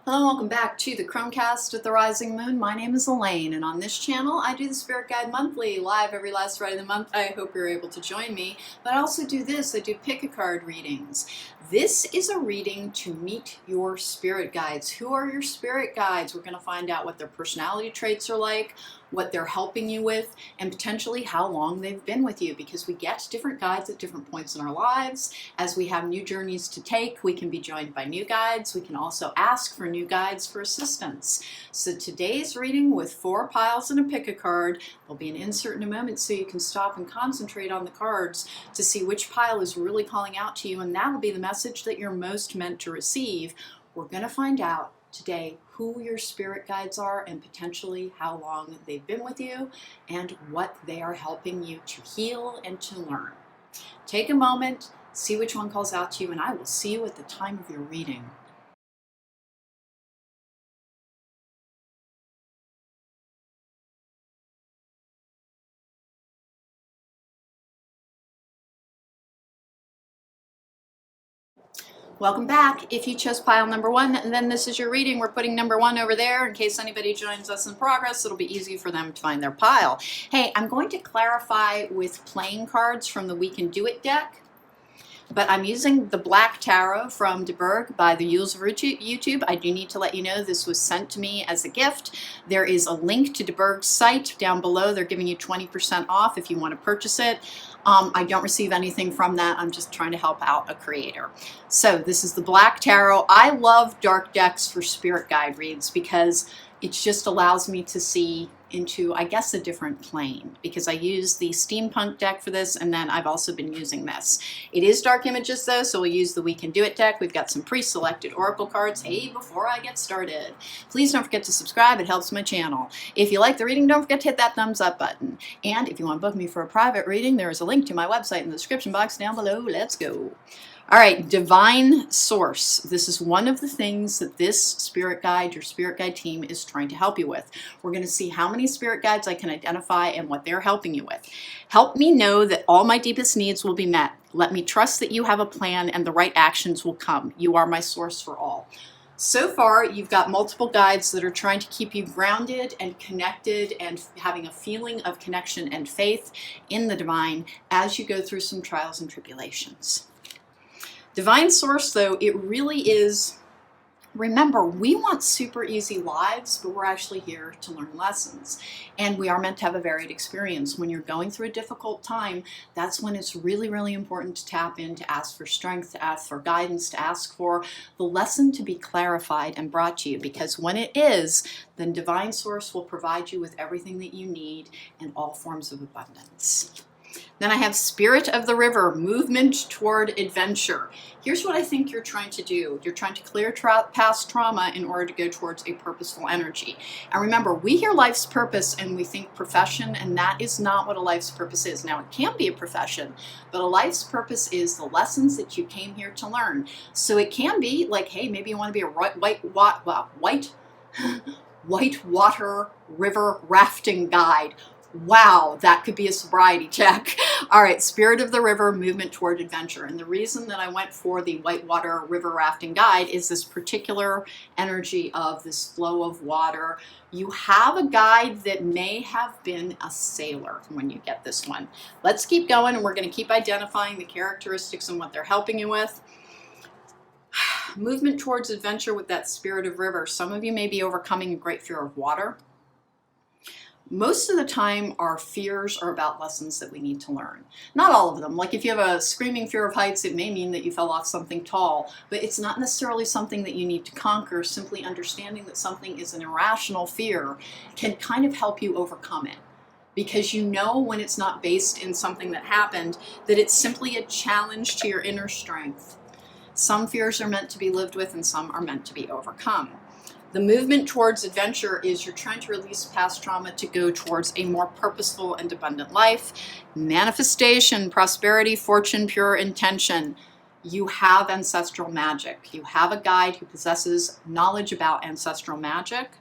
Hello and welcome back to the Cronecast at the Rising Moon. My name is Elaine, and on this channel I do the Spirit Guide Monthly, live every last Friday of the month. I hope you're able to join me. But I also do this, I do pick-a-card readings. This is a reading to meet your spirit guides. Who are your spirit guides? We're going to find out what their personality traits are like, what they're helping you with, and potentially how long they've been with you, because we get different guides at different points in our lives. As we have new journeys to take, we can be joined by new guides. We can also ask for new guides for assistance. So today's reading with 4 piles and a pick-a-card. There'll be an insert in a moment so you can stop and concentrate on the cards to see which pile is really calling out to you, and that'll be the message that you're most meant to receive. We're going to find out today who your spirit guides are and potentially how long they've been with you and what they are helping you to heal and to learn. Take a moment, see which one calls out to you, and I will see you at the time of your reading. Welcome back. If you chose pile number 1, then this is your reading. We're putting number 1 over there in case anybody joins us in progress. It'll be easy for them to find their pile. Hey, I'm going to clarify with playing cards from the We Can Do It deck. But I'm using the Black Tarot from DeBerg by the Yules of YouTube. I do need to let you know this was sent to me as a gift. There is a link to DeBerg's site down below. They're giving you 20% off if you want to purchase it. I don't receive anything from that. I'm just trying to help out a creator. So this is the Black Tarot. I love dark decks for spirit guide reads because it just allows me to see into, I guess, a different plane, because I use the steampunk deck for this, and then I've also been using this. It is dark images though, so we'll use the We Can Do It deck. We've got some pre-selected oracle cards. Hey, before I get started, please don't forget to subscribe. It helps my channel. If you like the reading, don't forget to hit that thumbs up button. And if you want to book me for a private reading, there is a link to my website in the description box down below. Let's go. All right, divine source. This is one of the things that this spirit guide, your spirit guide team, is trying to help you with. We're going to see how many spirit guides I can identify and what they're helping you with. Help me know that all my deepest needs will be met. Let me trust that you have a plan and the right actions will come. You are my source for all. So far, you've got multiple guides that are trying to keep you grounded and connected and having a feeling of connection and faith in the divine as you go through some trials and tribulations. Divine source, though, it really is, remember, we want super easy lives, but we're actually here to learn lessons. And we are meant to have a varied experience. When you're going through a difficult time, that's when it's really, really important to tap in, to ask for strength, to ask for guidance, to ask for the lesson to be clarified and brought to you. Because when it is, then divine source will provide you with everything that you need and all forms of abundance. Then I have Spirit of the River, movement toward adventure. Here's what I think you're trying to do. You're trying to clear past trauma in order to go towards a purposeful energy. And remember, we hear life's purpose and we think profession, and that is not what a life's purpose is. Now, it can be a profession, but a life's purpose is the lessons that you came here to learn. So it can be like, hey, maybe you want to be a whitewater river rafting guide. Wow, that could be a sobriety check. All right, Spirit of the River, movement toward adventure. And the reason that I went for the whitewater river rafting guide is this particular energy of this flow of water. You have a guide that may have been a sailor when you get this one. Let's keep going, and we're going to keep identifying the characteristics and what they're helping you with. Movement towards adventure with that Spirit of River. Some of you may be overcoming a great fear of water. Most of the time, our fears are about lessons that we need to learn. Not all of them. Like if you have a screaming fear of heights, it may mean that you fell off something tall, but it's not necessarily something that you need to conquer. Simply understanding that something is an irrational fear can kind of help you overcome it. Because you know when it's not based in something that happened, that it's simply a challenge to your inner strength. Some fears are meant to be lived with and some are meant to be overcome. The movement towards adventure is you're trying to release past trauma to go towards a more purposeful and abundant life. Manifestation, prosperity, fortune, pure intention. You have ancestral magic. You have a guide who possesses knowledge about ancestral magic.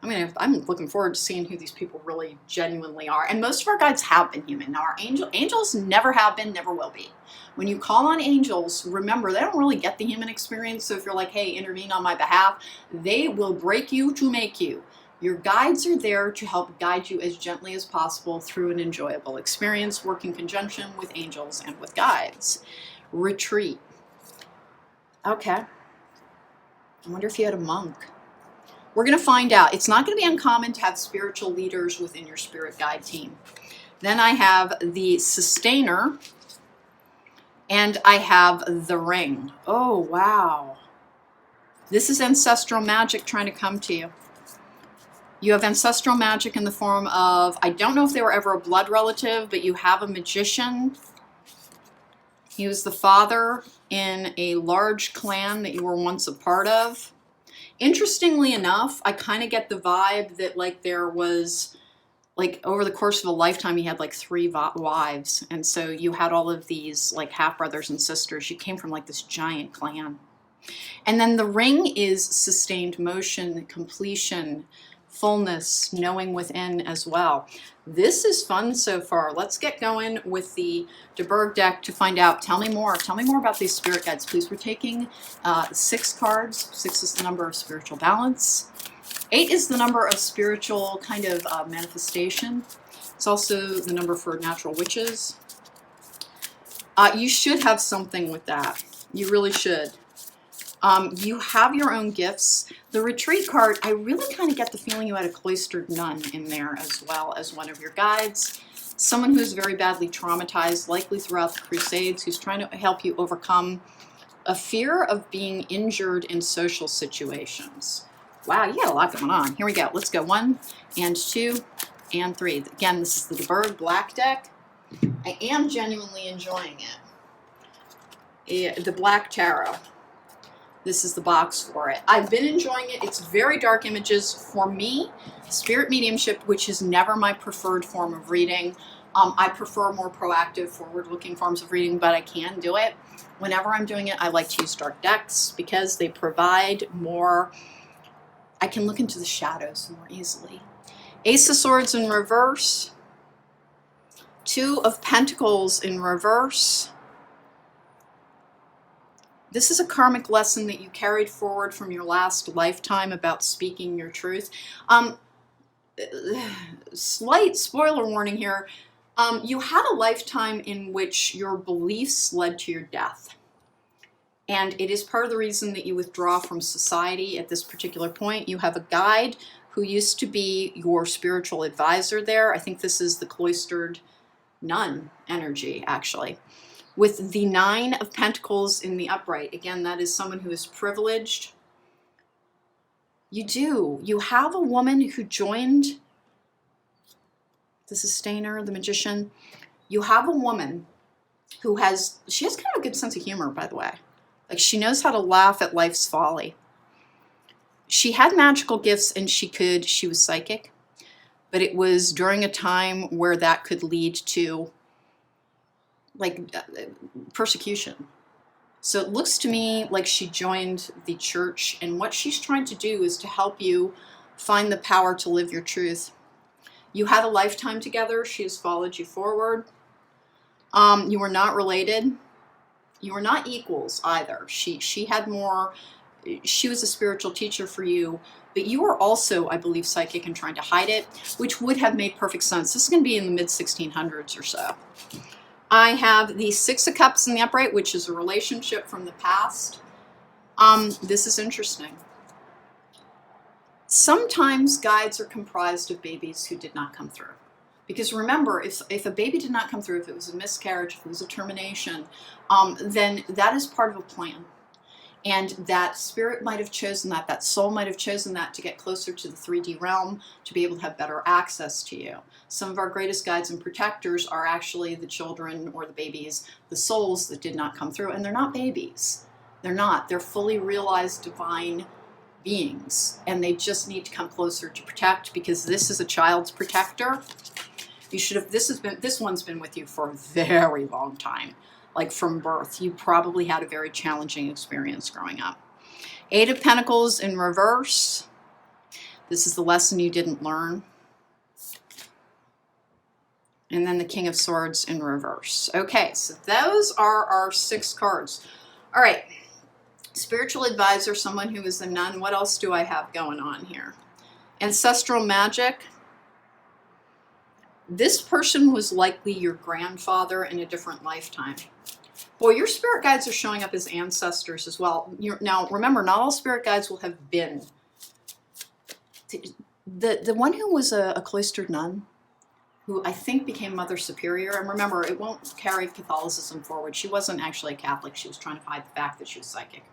I'm looking forward to seeing who these people really genuinely are. And most of our guides have been human. Now, our angels never have been, never will be. When you call on angels, remember, they don't really get the human experience. So if you're like, hey, intervene on my behalf, they will break you to make you. Your guides are there to help guide you as gently as possible through an enjoyable experience, work in conjunction with angels and with guides. Retreat. Okay. I wonder if you had a monk. We're going to find out. It's not going to be uncommon to have spiritual leaders within your spirit guide team. Then I have the sustainer, and I have the ring. Oh, wow. This is ancestral magic trying to come to you. You have ancestral magic in the form of, I don't know if they were ever a blood relative, but you have a magician. He was the father in a large clan that you were once a part of. Interestingly enough, I kind of get the vibe that like there was, like over the course of a lifetime, he had like 3 wives. And so you had all of these like half brothers and sisters. You came from like this giant clan. And then the ring is sustained motion, completion, fullness, knowing within as well. This is fun so far. Let's get going with the De Berg deck to find out. Tell me more. Tell me more about these spirit guides, please. We're taking 6 cards. 6 is the number of spiritual balance. 8 is the number of spiritual kind of manifestation. It's also the number for natural witches. You should have something with that. You really should. You have your own gifts. The retreat card, I really kind of get the feeling you had a cloistered nun in there as well as one of your guides. Someone who's very badly traumatized, likely throughout the Crusades, who's trying to help you overcome a fear of being injured in social situations. Wow, you got a lot going on. Here we go. Let's go 1 and 2 and 3. Again, this is the De Berg Black deck. I am genuinely enjoying it. The Black Tarot. This is the box for it. I've been enjoying it. It's very dark images. For me, spirit mediumship, which is never my preferred form of reading. I prefer more proactive, forward-looking forms of reading, but I can do it. Whenever I'm doing it, I like to use dark decks because they provide more. I can look into the shadows more easily. Ace of Swords in reverse. 2 of Pentacles in reverse. This is a karmic lesson that you carried forward from your last lifetime about speaking your truth. Slight spoiler warning here. You had a lifetime in which your beliefs led to your death. And it is part of the reason that you withdraw from society at this particular point. You have a guide who used to be your spiritual advisor there. I think this is the cloistered nun energy, actually. With the 9 of Pentacles in the upright. Again, that is someone who is privileged. You do. You have a woman who joined the sustainer, the magician. You have a woman who she has kind of a good sense of humor, by the way. Like, she knows how to laugh at life's folly. She had magical gifts and she was psychic. But it was during a time where that could lead to like persecution. So it looks to me like she joined the church, and what she's trying to do is to help you find the power to live your truth. You had a lifetime together. She has followed you forward. You were not related. You were not equals either. She had more. She was a spiritual teacher for you, but you were also, I believe, psychic and trying to hide it, which would have made perfect sense. This is going to be in the mid-1600s or so. I have the 6 of Cups in the upright, which is a relationship from the past. This is interesting. Sometimes guides are comprised of babies who did not come through. Because remember, if a baby did not come through, if it was a miscarriage, if it was a termination, then that is part of a plan. And that spirit might have chosen that soul might have chosen that to get closer to the 3D realm, to be able to have better access to you. Some of our greatest guides and protectors are actually the children or the babies, the souls that did not come through. And they're not babies. They're not. They're fully realized divine beings. And they just need to come closer to protect, because this is a child's protector. You should have, this one's been with you for a very long time. Like from birth. You probably had a very challenging experience growing up. 8 of Pentacles in reverse. This is the lesson you didn't learn. And then the King of Swords in reverse. Okay, so those are our 6 cards. All right, spiritual advisor, someone who is a nun. What else do I have going on here? Ancestral magic. This person was likely your grandfather in a different lifetime. Boy, your spirit guides are showing up as ancestors as well. Now, remember, not all spirit guides will have been. The one who was a cloistered nun, who I think became Mother Superior, and remember, it won't carry Catholicism forward. She wasn't actually a Catholic. She was trying to hide the fact that she was psychic.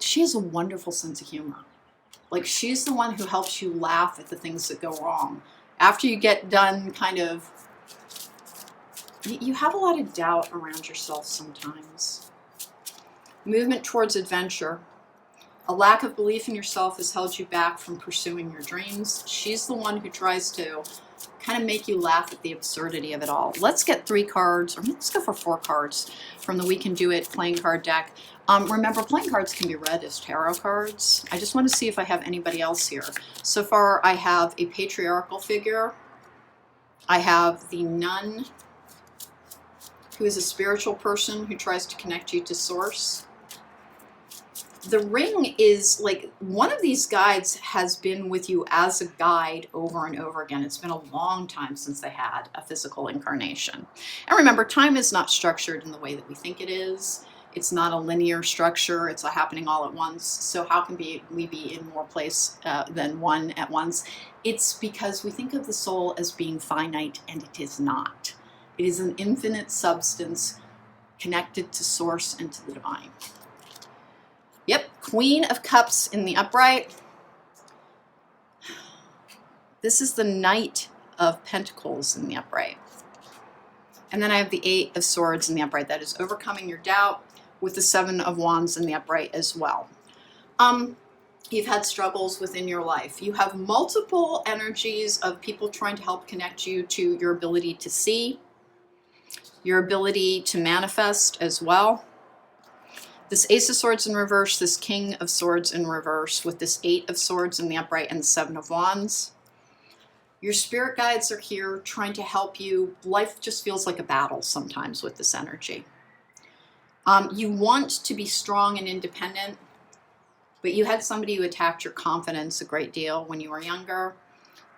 She has a wonderful sense of humor. Like, she's the one who helps you laugh at the things that go wrong. After you get done kind of, you have a lot of doubt around yourself sometimes. Movement towards adventure. A lack of belief in yourself has held you back from pursuing your dreams. She's the one who tries to kind of make you laugh at the absurdity of it all. Let's get 3 cards, or let's go for 4 cards from the We Can Do It playing card deck. Remember, playing cards can be read as tarot cards. I just want to see if I have anybody else here. So far, I have a patriarchal figure. I have the nun, who is a spiritual person who tries to connect you to source. The ring is like, one of these guides has been with you as a guide over and over again. It's been a long time since they had a physical incarnation. And remember, time is not structured in the way that we think it is. It's not a linear structure. It's happening all at once. So how can we be in more place than one at once? It's because we think of the soul as being finite, and it is not. It is an infinite substance connected to source and to the divine. Yep, Queen of Cups in the upright. This is the Knight of Pentacles in the upright. And then I have the 8 of Swords in the upright. That is overcoming your doubt, with the 7 of Wands in the upright as well. You've had struggles within your life. You have multiple energies of people trying to help connect you to your ability to see, your ability to manifest as well. This Ace of Swords in reverse, this King of Swords in reverse, with this 8 of Swords in the upright and the 7 of Wands. Your spirit guides are here trying to help you. Life just feels like a battle sometimes with this energy. You want to be strong and independent, but you had somebody who attacked your confidence a great deal when you were younger.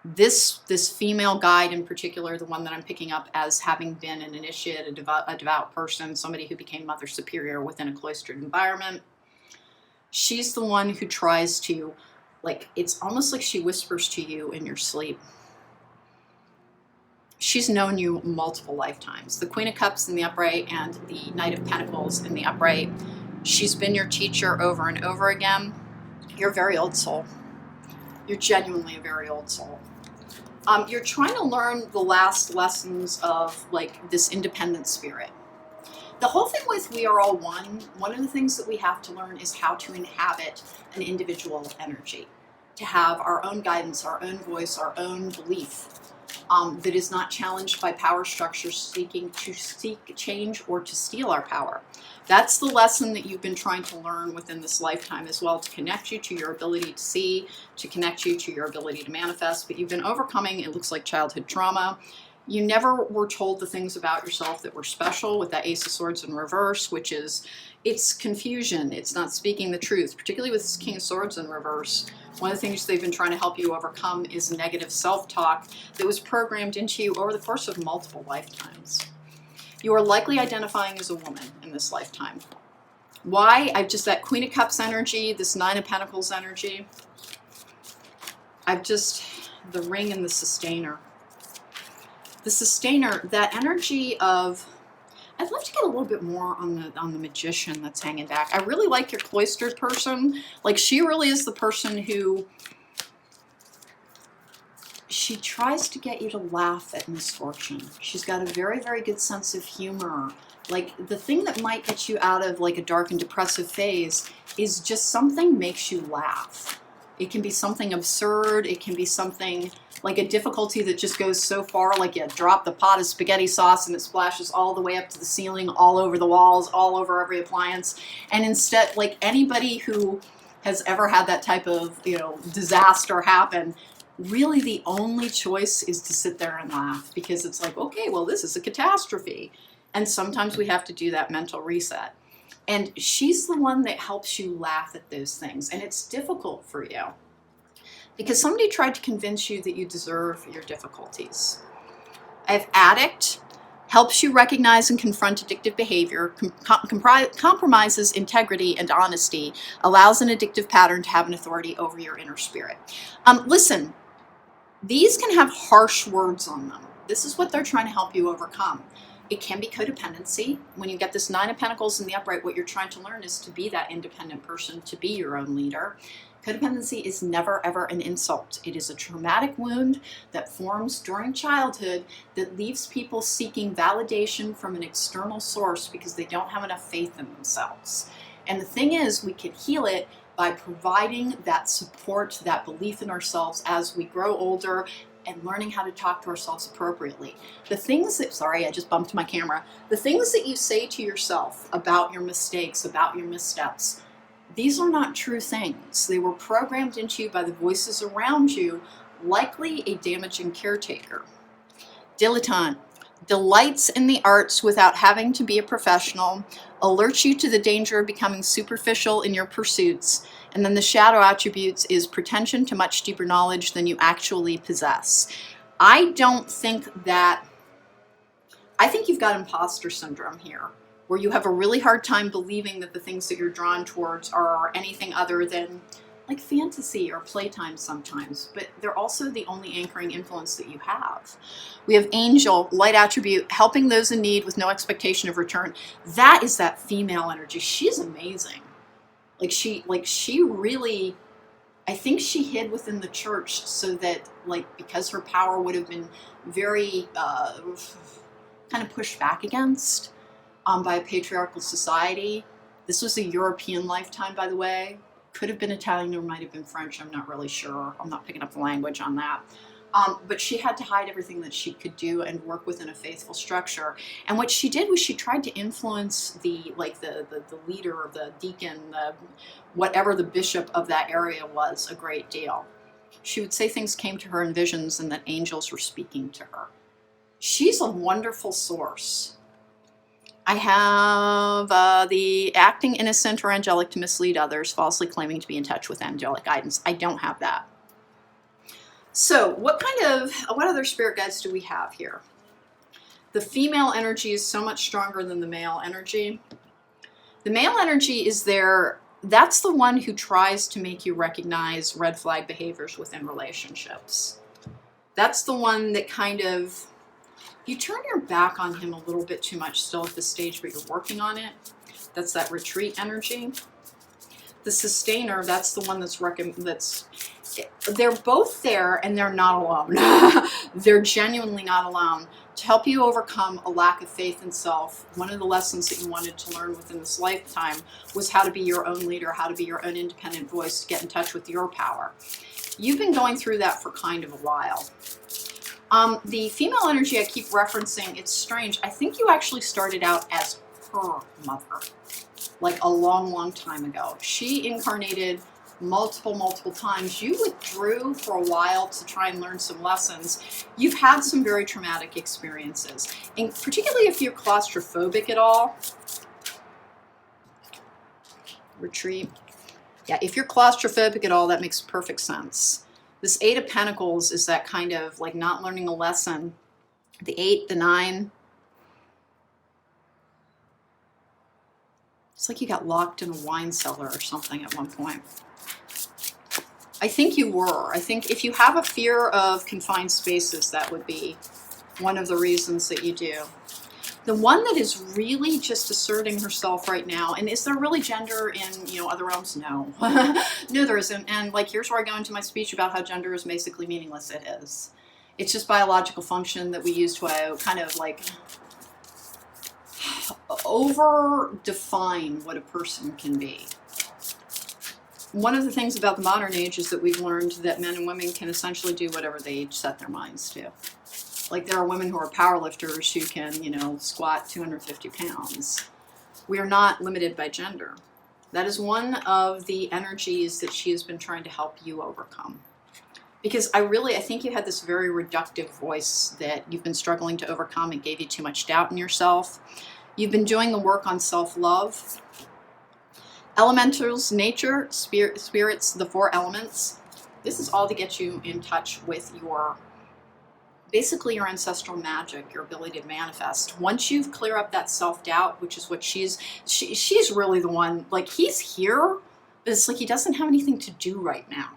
This female guide in particular, the one that I'm picking up as having been an initiate, a devout person, somebody who became Mother Superior within a cloistered environment, she's the one who tries to, like, it's almost like she whispers to you in your sleep. She's known you multiple lifetimes. The Queen of Cups in the upright and the Knight of Pentacles in the upright. She's been your teacher over and over again. You're a very old soul. You're genuinely a very old soul. You're trying to learn the last lessons of, like, this independent spirit. The whole thing with We Are All one of the things that we have to learn is how to inhabit an individual energy, to have our own guidance, our own voice, our own belief. That is not challenged by power structures seeking to seek change or to steal our power. That's the lesson that you've been trying to learn within this lifetime as well, to connect you to your ability to see, to connect you to your ability to manifest. But you've been overcoming, it looks like, childhood trauma. You never were told the things about yourself that were special, with that Ace of Swords in reverse, which is, it's confusion. It's not speaking the truth, particularly with this King of Swords in reverse. One of the things they've been trying to help you overcome is negative self-talk that was programmed into you over the course of multiple lifetimes. You are likely identifying as a woman in this lifetime. Why? I've just, that Queen of Cups energy, this 9 of Pentacles energy. I've just, the Ring and the Sustainer. The Sustainer, that energy of, I'd love to get a little bit more on the Magician that's hanging back. I really like your cloistered person. Like, she really is the person who, she tries to get you to laugh at misfortune. She's got a very, very good sense of humor. Like, the thing that might get you out of, like, a dark and depressive phase is just something makes you laugh. It can be something absurd. It can be something like a difficulty that just goes so far, like you drop the pot of spaghetti sauce and it splashes all the way up to the ceiling, all over the walls, all over every appliance. And instead, like, anybody who has ever had that type of, disaster happen, really the only choice is to sit there and laugh, because it's like, okay, well, this is a catastrophe. And sometimes we have to do that mental reset. And she's the one that helps you laugh at those things. And it's difficult for you because somebody tried to convince you that you deserve your difficulties. I have addict, helps you recognize and confront addictive behavior, compromises integrity and honesty, allows an addictive pattern to have an authority over your inner spirit. Listen, these can have harsh words on them. This is what they're trying to help you overcome. It can be codependency. When you get this 9 of Pentacles in the upright, what you're trying to learn is to be that independent person, to be your own leader. Codependency is never, ever an insult. It is a traumatic wound that forms during childhood that leaves people seeking validation from an external source because they don't have enough faith in themselves. And the thing is, we can heal it by providing that support, that belief in ourselves as we grow older, and learning how to talk to ourselves appropriately. The things that, sorry, I just bumped my camera. The things that you say to yourself about your mistakes, about your missteps, these are not true things. They were programmed into you by the voices around you, likely a damaging caretaker. Dilettante, delights in the arts without having to be a professional, alerts you to the danger of becoming superficial in your pursuits. And then the shadow attributes is pretension to much deeper knowledge than you actually possess. I think you've got imposter syndrome here, where you have a really hard time believing that the things that you're drawn towards are anything other than like fantasy or playtime sometimes, but they're also the only anchoring influence that you have. We have angel, light attribute, helping those in need with no expectation of return. That is that female energy. She's amazing. She really, I think she hid within the church so that, because her power would have been very kind of pushed back against by a patriarchal society. This was a European lifetime, by the way. Could have been Italian or might have been French. I'm not really sure. I'm not picking up the language on that. But she had to hide everything that she could do and work within a faithful structure. And what she did was she tried to influence the leader or the deacon, whatever the bishop of that area was, a great deal. She would say things came to her in visions and that angels were speaking to her. She's a wonderful source. I have the acting innocent or angelic to mislead others, falsely claiming to be in touch with angelic guidance. I don't have that. So what other spirit guides do we have here? The female energy is so much stronger than the male energy. The male energy is there. That's the one who tries to make you recognize red flag behaviors within relationships. That's the one that you turn your back on him a little bit too much still at this stage, but you're working on it. That's that retreat energy. The sustainer, that's the one they're both there and they're not alone. They're genuinely not alone. To help you overcome a lack of faith in self, one of the lessons that you wanted to learn within this lifetime was how to be your own leader, how to be your own independent voice, to get in touch with your power. You've been going through that for kind of a while. The female energy I keep referencing, it's strange. I think you actually started out as her mother, like a long, long time ago. She incarnated multiple times. You withdrew for a while to try and learn some lessons. You've had some very traumatic experiences, and particularly if you're claustrophobic at all. Retreat. Yeah, if you're claustrophobic at all, that makes perfect sense. This 8 of Pentacles is that kind of like not learning a lesson. The 8, the 9. It's like you got locked in a wine cellar or something at one point. I think you were. I think if you have a fear of confined spaces, that would be one of the reasons that you do. The one that is really just asserting herself right now, and is there really gender in other realms? No. No, there isn't. And here's where I go into my speech about how gender is basically meaningless. It is. It's just biological function that we use to kind of over-define what a person can be. One of the things about the modern age is that we've learned that men and women can essentially do whatever they set their minds to. There are women who are powerlifters who can, squat 250 pounds. We are not limited by gender. That is one of the energies that she has been trying to help you overcome. Because I think you had this very reductive voice that you've been struggling to overcome. It gave you too much doubt in yourself. You've been doing the work on self-love. Elementals, nature, spirits, the 4 elements. This is all to get you in touch with basically your ancestral magic, your ability to manifest. Once you've cleared up that self-doubt, which is what she's really the one, like, he's here, but it's like he doesn't have anything to do right now.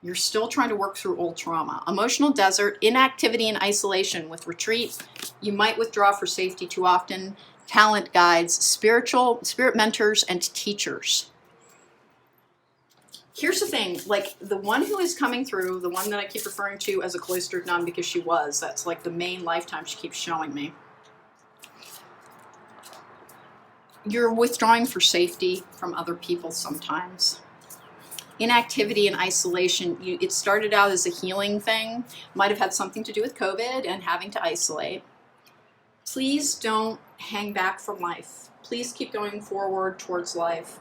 You're still trying to work through old trauma. Emotional desert, inactivity and isolation with retreat. You might withdraw for safety too often. Talent guides, spirit mentors, and teachers. Here's the thing, like, the one who is coming through, the one that I keep referring to as a cloistered nun because that's like the main lifetime she keeps showing me. You're withdrawing for safety from other people sometimes. Inactivity and isolation, it started out as a healing thing, might have had something to do with COVID and having to isolate. Please don't hang back from life. Please keep going forward towards life.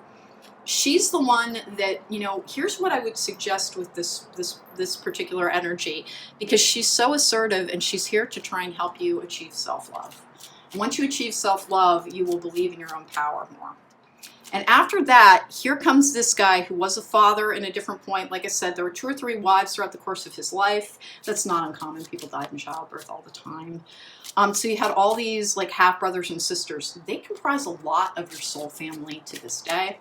She's the one that, here's what I would suggest with this particular energy, because she's so assertive and she's here to try and help you achieve self-love. Once you achieve self-love, you will believe in your own power more. And after that, here comes this guy who was a father in a different point. Like I said, there were 2 or 3 wives throughout the course of his life. That's not uncommon. People died in childbirth all the time. So you had all these like half brothers and sisters. They comprise a lot of your soul family to this day.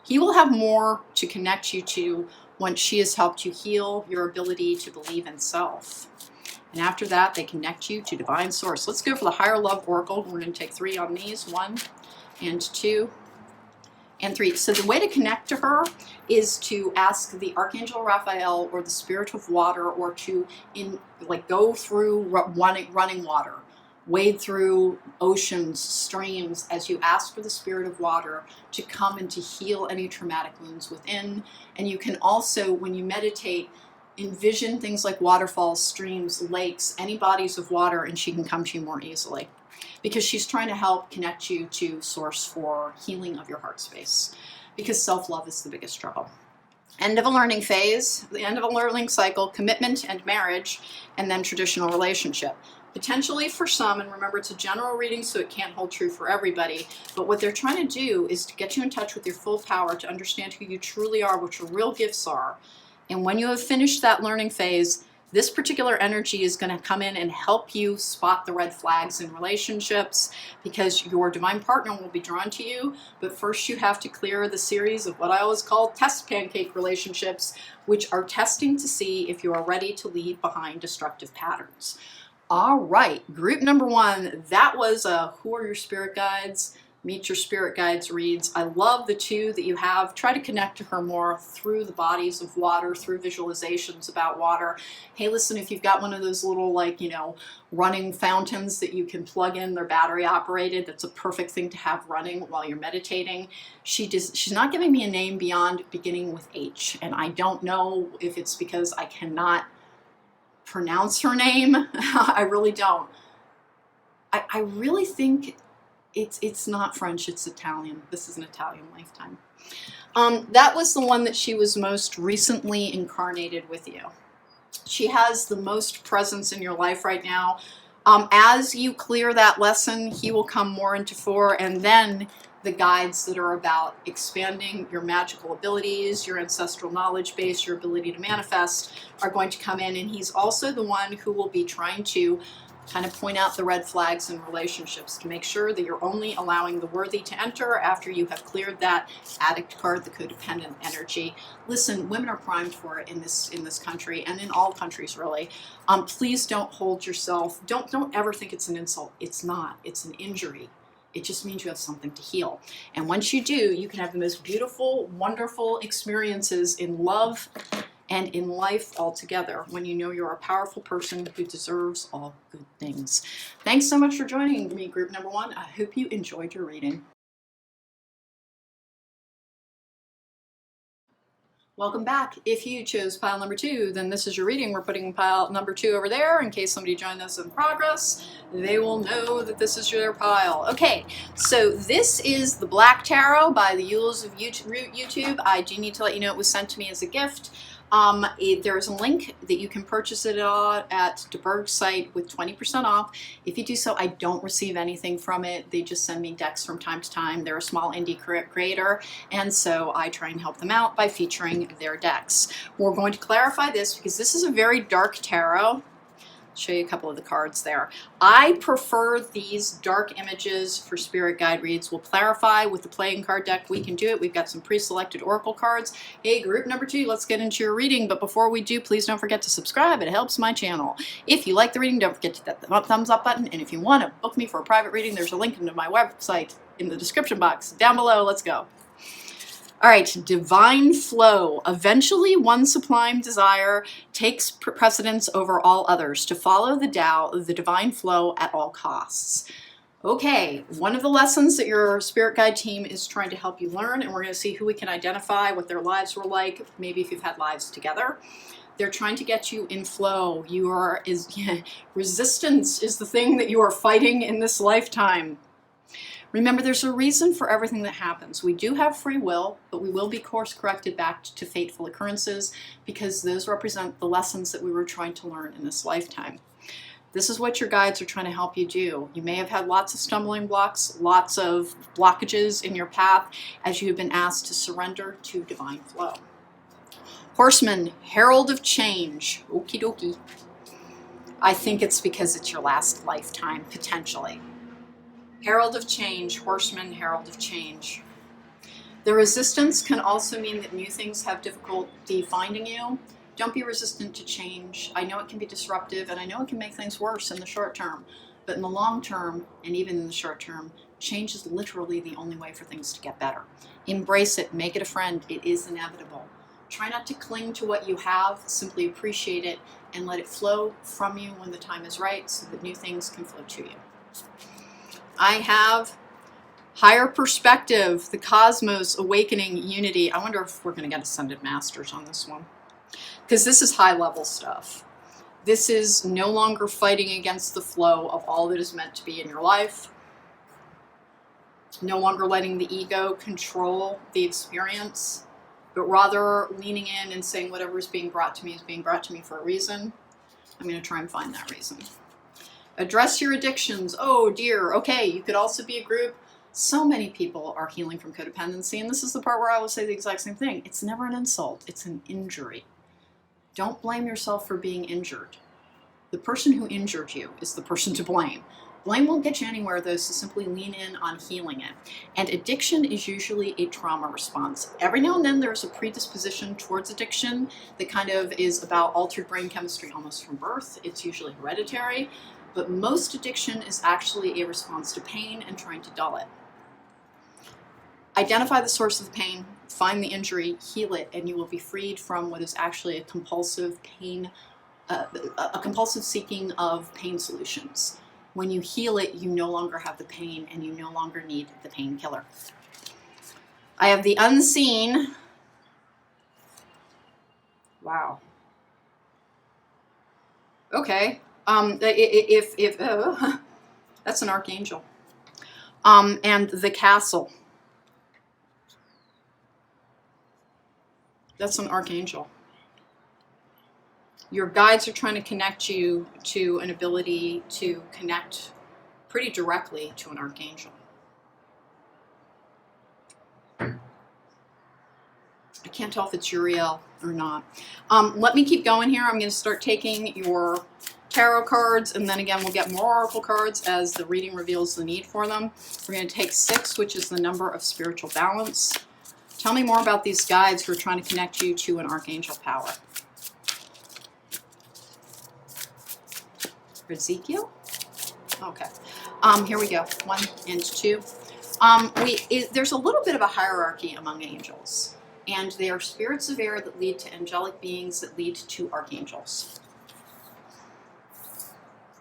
He will have more to connect you to once she has helped you heal your ability to believe in self. And after that, they connect you to divine source. Let's go for the higher love oracle. We're going to take 3 on these, 1 and 2. And 3. So the way to connect to her is to ask the Archangel Raphael or the Spirit of Water, or to go through running water, wade through oceans, streams, as you ask for the Spirit of Water to come and to heal any traumatic wounds within. And you can also, when you meditate, envision things like waterfalls, streams, lakes, any bodies of water, and she can come to you more easily. Because she's trying to help connect you to source for healing of your heart space. Because self-love is the biggest struggle. End of a learning phase, the end of a learning cycle, commitment and marriage, and then traditional relationship. Potentially for some, and remember it's a general reading so it can't hold true for everybody, but what they're trying to do is to get you in touch with your full power, to understand who you truly are, what your real gifts are. And when you have finished that learning phase, this particular energy is going to come in and help you spot the red flags in relationships, because your divine partner will be drawn to you. But first you have to clear the series of what I always call test pancake relationships, which are testing to see if you are ready to leave behind destructive patterns. All right, group number 1, that was Who Are Your Spirit Guides? Meet Your Spirit Guides reads. I love the 2 that you have. Try to connect to her more through the bodies of water, through visualizations about water. Hey, listen, if you've got one of those little, running fountains that you can plug in, they're battery operated, that's a perfect thing to have running while you're meditating. She's not giving me a name beyond beginning with H, and I don't know if it's because I cannot pronounce her name. I really don't. I really think it's not French, it's Italian. This is an Italian lifetime. That was the one that she was most recently incarnated with you. She has the most presence in your life right now. As you clear that lesson, he will come more into fore, and then the guides that are about expanding your magical abilities, your ancestral knowledge base, your ability to manifest are going to come in, and he's also the one who will be trying to kind of point out the red flags in relationships to make sure that you're only allowing the worthy to enter after you have cleared that addict card, the codependent energy. Listen, women are primed for it in this country, and in all countries really. Please don't hold yourself. Don't ever think it's an insult. It's not. It's an injury. It just means you have something to heal. And once you do, you can have the most beautiful, wonderful experiences in love and in life altogether when you know you're a powerful person who deserves all good things. Thanks so much for joining me, group number 1. I hope you enjoyed your reading. Welcome back. If you chose pile number 2, then this is your reading. We're putting pile number 2 over there in case somebody joined us in progress. They will know that this is their pile. Okay, so this is the Black Tarot by the Yules of YouTube. I do need to let you know it was sent to me as a gift. There's a link that you can purchase it at DeBerg's site with 20% off. If you do so, I don't receive anything from it. They just send me decks from time to time. They're a small indie creator, and so I try and help them out by featuring their decks. We're going to clarify this because this is a very dark tarot. Show you a couple of the cards there. I prefer these dark images for spirit guide reads. We'll clarify with the playing card deck. We can do it. We've got some pre-selected oracle cards. Hey, group number 2, let's get into your reading. But before we do, please don't forget to subscribe. It helps my channel. If you like the reading, don't forget to hit that thumbs up button. And if you want to book me for a private reading, there's a link into my website in the description box down below. Let's go. All right, divine flow. Eventually, one sublime desire takes precedence over all others, to follow the Tao, the divine flow at all costs. Okay, one of the lessons that your spirit guide team is trying to help you learn, and we're going to see who we can identify, what their lives were like, maybe if you've had lives together. They're trying to get you in flow. Resistance is the thing that you are fighting in this lifetime. Remember, there's a reason for everything that happens. We do have free will, but we will be course corrected back to fateful occurrences because those represent the lessons that we were trying to learn in this lifetime. This is what your guides are trying to help you do. You may have had lots of stumbling blocks, lots of blockages in your path as you have been asked to surrender to divine flow. Horseman, herald of change. Okie dokie. I think it's because it's your last lifetime, potentially. Herald of change, horseman, herald of change. The resistance can also mean that new things have difficulty finding you. Don't be resistant to change. I know it can be disruptive, and I know it can make things worse in the short term. But in the long term, and even in the short term, change is literally the only way for things to get better. Embrace it, make it a friend. It is inevitable. Try not to cling to what you have, simply appreciate it, and let it flow from you when the time is right so that new things can flow to you. I have higher perspective, the cosmos, awakening, unity. I wonder if we're going to get ascended masters on this one, because this is high level stuff. This is no longer fighting against the flow of all that is meant to be in your life. No longer letting the ego control the experience, but rather leaning in and saying whatever is being brought to me is being brought to me for a reason. I'm going to try and find that reason. Address your addictions. Oh dear. Okay, you could also be a group. So many people are healing from codependency, and this is the part where I will say the exact same thing. It's never an insult. It's an injury. Don't blame yourself for being injured. The person who injured you is the person to blame. Blame won't get you anywhere, though, so simply lean in on healing it. And addiction is usually a trauma response. Every now and then there's a predisposition towards addiction that kind of is about altered brain chemistry almost from birth. It's usually hereditary. But most addiction is actually a response to pain and trying to dull it. Identify the source of the pain, find the injury, heal it, and you will be freed from what is actually a compulsive pain, a compulsive seeking of pain solutions. When you heal it, you no longer have the pain and you no longer need the painkiller. I have the unseen. Wow. Okay. That's an archangel. And the castle. That's an archangel. Your guides are trying to connect you to an ability to connect pretty directly to an archangel. I can't tell if it's Uriel or not. Let me keep going here. I'm going to start taking your tarot cards, and then again we'll get more oracle cards as the reading reveals the need for them. We're going to take 6, which is the number of spiritual balance. Tell me more about these guides who are trying to connect you to an archangel power. Ezekiel? Okay. Here we go. 1 and 2. There's a little bit of a hierarchy among angels, and they are spirits of air that lead to angelic beings that lead to archangels.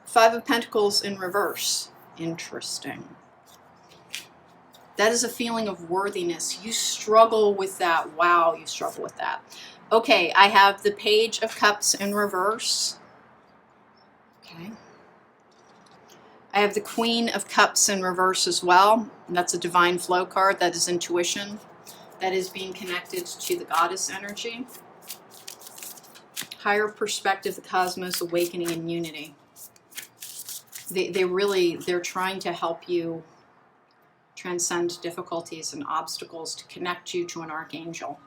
5 of Pentacles in reverse. Interesting. That is a feeling of worthiness. You struggle with that. Wow, you struggle with that. Okay, I have the Page of Cups in reverse. Okay. I have the Queen of Cups in reverse as well. And that's a divine flow card. That is intuition. That is being connected to the goddess energy. Higher perspective, the cosmos, awakening, and unity. They're trying to help you transcend difficulties and obstacles to connect you to an archangel.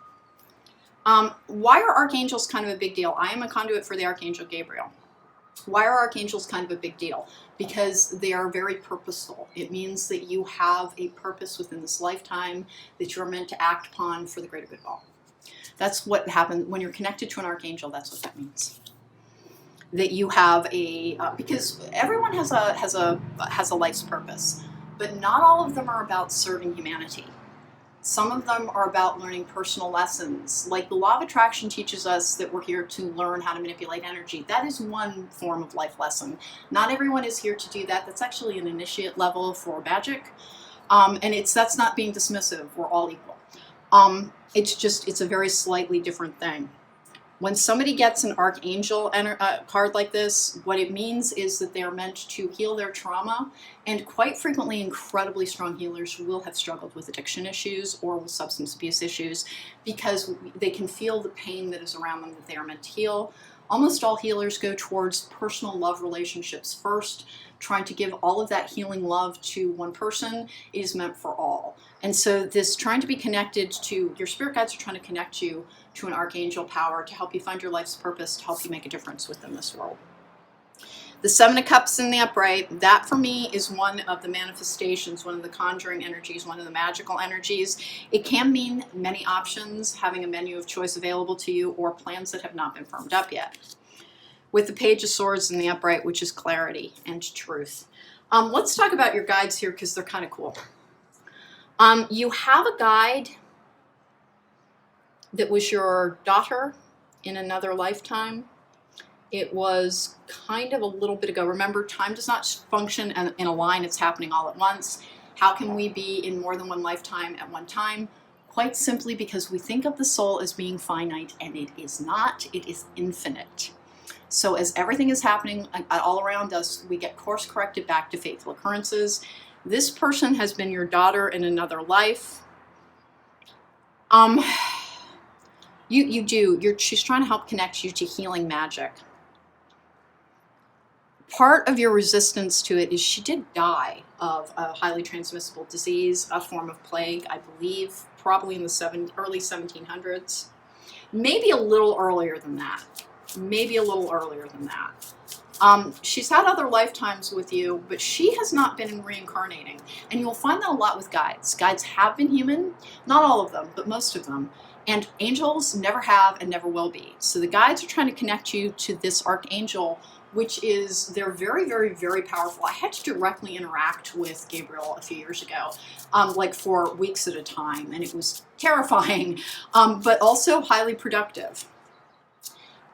Why are archangels kind of a big deal? I am a conduit for the Archangel Gabriel. Why are archangels kind of a big deal? Because they are very purposeful. It means that you have a purpose within this lifetime that you're meant to act upon for the greater good of all. That's what happens when you're connected to an archangel. That's what that means. That you have a because everyone has a life's purpose, but not all of them are about serving humanity. Some of them are about learning personal lessons. Like the law of attraction teaches us that we're here to learn how to manipulate energy. That is one form of life lesson. Not everyone is here to do that. That's actually an initiate level for magic. And that's not being dismissive. We're all equal. It's a very slightly different thing. When somebody gets an archangel card like this, what it means is that they are meant to heal their trauma, and quite frequently incredibly strong healers will have struggled with addiction issues or with substance abuse issues because they can feel the pain that is around them that they are meant to heal. Almost all healers go towards personal love relationships first, trying to give all of that healing love to one person is meant for all. And so this trying to be connected to, your spirit guides are trying to connect you to an archangel power to help you find your life's purpose, to help you make a difference within this world. The Seven of Cups in the upright, that for me is one of the manifestations, one of the conjuring energies, one of the magical energies. It can mean many options, having a menu of choice available to you, or plans that have not been firmed up yet. With the Page of Swords in the upright, which is clarity and truth. Let's talk about your guides here because they're kind of cool. You have a guide that was your daughter in another lifetime. It was kind of a little bit ago. Remember, time does not function in a line. It's happening all at once. How can we be in more than one lifetime at one time? Quite simply because we think of the soul as being finite, and it is not. It is infinite. So as everything is happening all around us, we get course corrected back to faithful occurrences. This person has been your daughter in another life. She's trying to help connect you to healing magic. Part of your resistance to it is she did die of a highly transmissible disease, a form of plague, I believe, probably in the early 1700s. Maybe a little earlier than that. She's had other lifetimes with you, but she has not been reincarnating. And you'll find that a lot with guides. Guides have been human, not all of them, but most of them. And angels never have and never will be. So the guides are trying to connect you to this archangel, which is, they're very, very, very powerful. I had to directly interact with Gabriel a few years ago, like for weeks at a time, and it was terrifying, but also highly productive.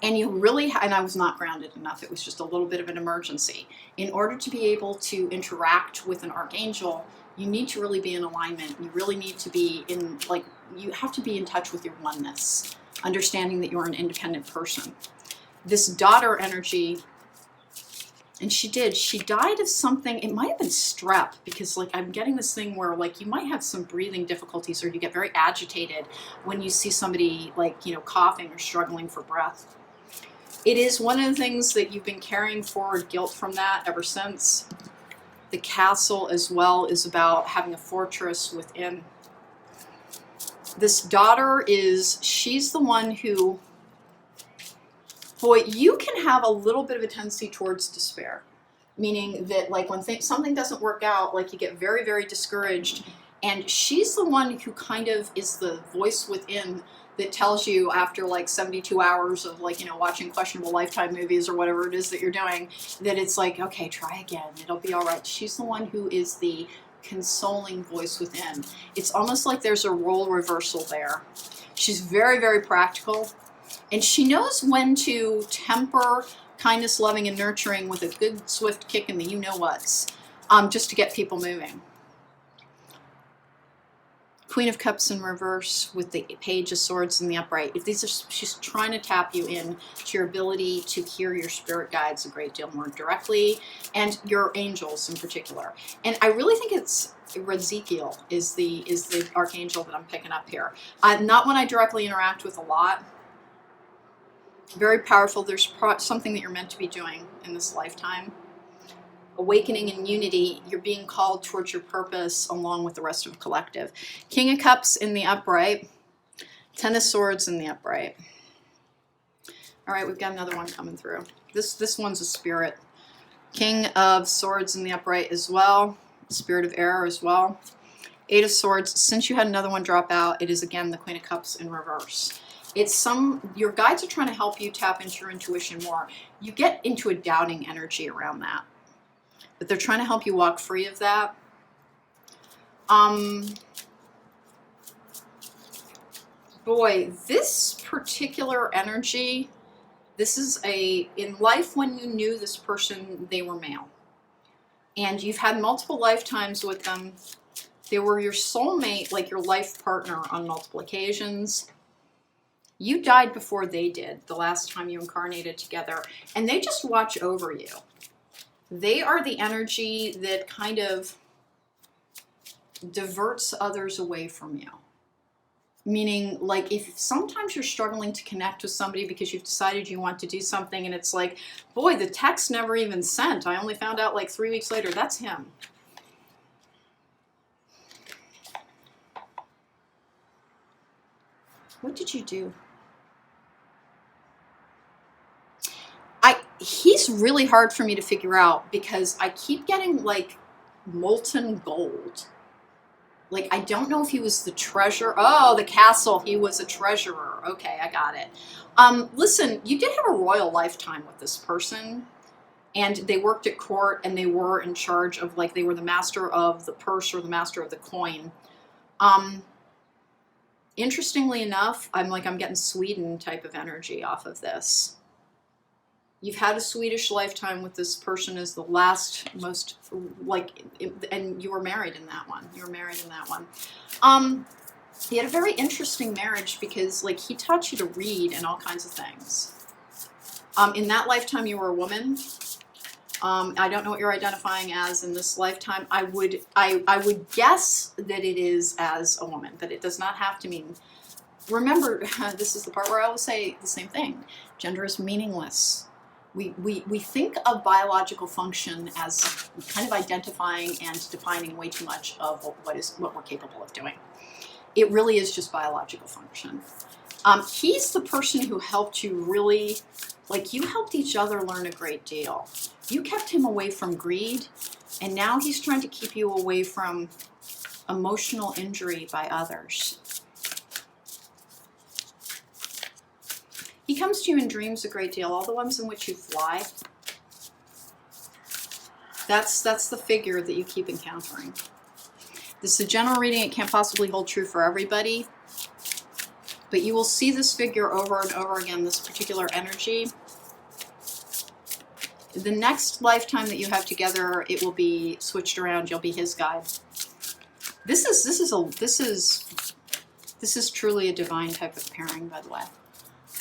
And and I was not grounded enough. It was just a little bit of an emergency. In order to be able to interact with an archangel, you need to really be in alignment. You really need to be you have to be in touch with your oneness, understanding that you're an independent person. This daughter energy, and she died of something, it might have been strep, because I'm getting this thing where you might have some breathing difficulties, or you get very agitated when you see somebody coughing or struggling for breath. It is one of the things that you've been carrying forward guilt from that ever since. The Castle as well is about having a fortress within. This daughter she's the one who, boy, you can have a little bit of a tendency towards despair. Meaning that when something doesn't work out, you get very, very discouraged. And she's the one who kind of is the voice within that tells you after 72 hours of watching questionable Lifetime movies or whatever it is that you're doing, that it's okay, try again, it'll be all right. She's the one who is the consoling voice within. It's almost like there's a role reversal there. She's very, very practical, and she knows when to temper kindness, loving, and nurturing with a good swift kick in the you-know-whats, just to get people moving. Queen of Cups in reverse with the Page of Swords in the upright. If these are, she's trying to tap you in to your ability to hear your spirit guides a great deal more directly, and your angels in particular. And I really think it's Ezekiel is the archangel that I'm picking up here. Not one I directly interact with a lot. Very powerful. There's something that you're meant to be doing in this lifetime. Awakening in unity, you're being called towards your purpose along with the rest of the collective. King of Cups in the upright, Ten of Swords in the upright. All right, we've got another one coming through. This one's a spirit. King of Swords in the upright as well, Spirit of Error as well. Eight of Swords. Since you had another one drop out, it is again the Queen of Cups in reverse. It's your guides are trying to help you tap into your intuition more. You get into a doubting energy around that, but they're trying to help you walk free of that. Boy, this particular energy, this is in life when you knew this person, they were male. And you've had multiple lifetimes with them. They were your soulmate, like your life partner on multiple occasions. You died before they did, the last time you incarnated together, and they just watch over you. They are the energy that kind of diverts others away from you. Meaning, like, if sometimes you're struggling to connect with somebody because you've decided you want to do something, and it's like, boy, the text never even sent. I only found out like 3 weeks later. That's him. What did you do? He's really hard for me to figure out because I keep getting like molten gold. Like, I don't know if he was the treasurer. Oh, the castle. He was a treasurer. Okay, I got it. Listen, you did have a royal lifetime with this person, and they worked at court, and they were in charge of, like, they were the master of the purse or the master of the coin. Interestingly enough, I'm getting Sweden type of energy off of this. You've had a Swedish lifetime with this person as the last most, like, and you were married in that one. You were married in that one. He had a very interesting marriage because, like, he taught you to read and all kinds of things. In that lifetime, you were a woman. I don't know what you're identifying as in this lifetime. I would guess that it is as a woman, but it does not have to mean. Remember, this is the part where I will say the same thing. Gender is meaningless. We think of biological function as kind of identifying and defining way too much of what we're capable of doing. It really is just biological function. He's the person who helped you really, like, you helped each other learn a great deal. You kept him away from greed, and now he's trying to keep you away from emotional injury by others. He comes to you in dreams a great deal, all the ones in which you fly. That's the figure that you keep encountering. This is a general reading. It can't possibly hold true for everybody. But you will see this figure over and over again, this particular energy. The next lifetime that you have together, it will be switched around. You'll be his guide. This is truly a divine type of pairing, by the way.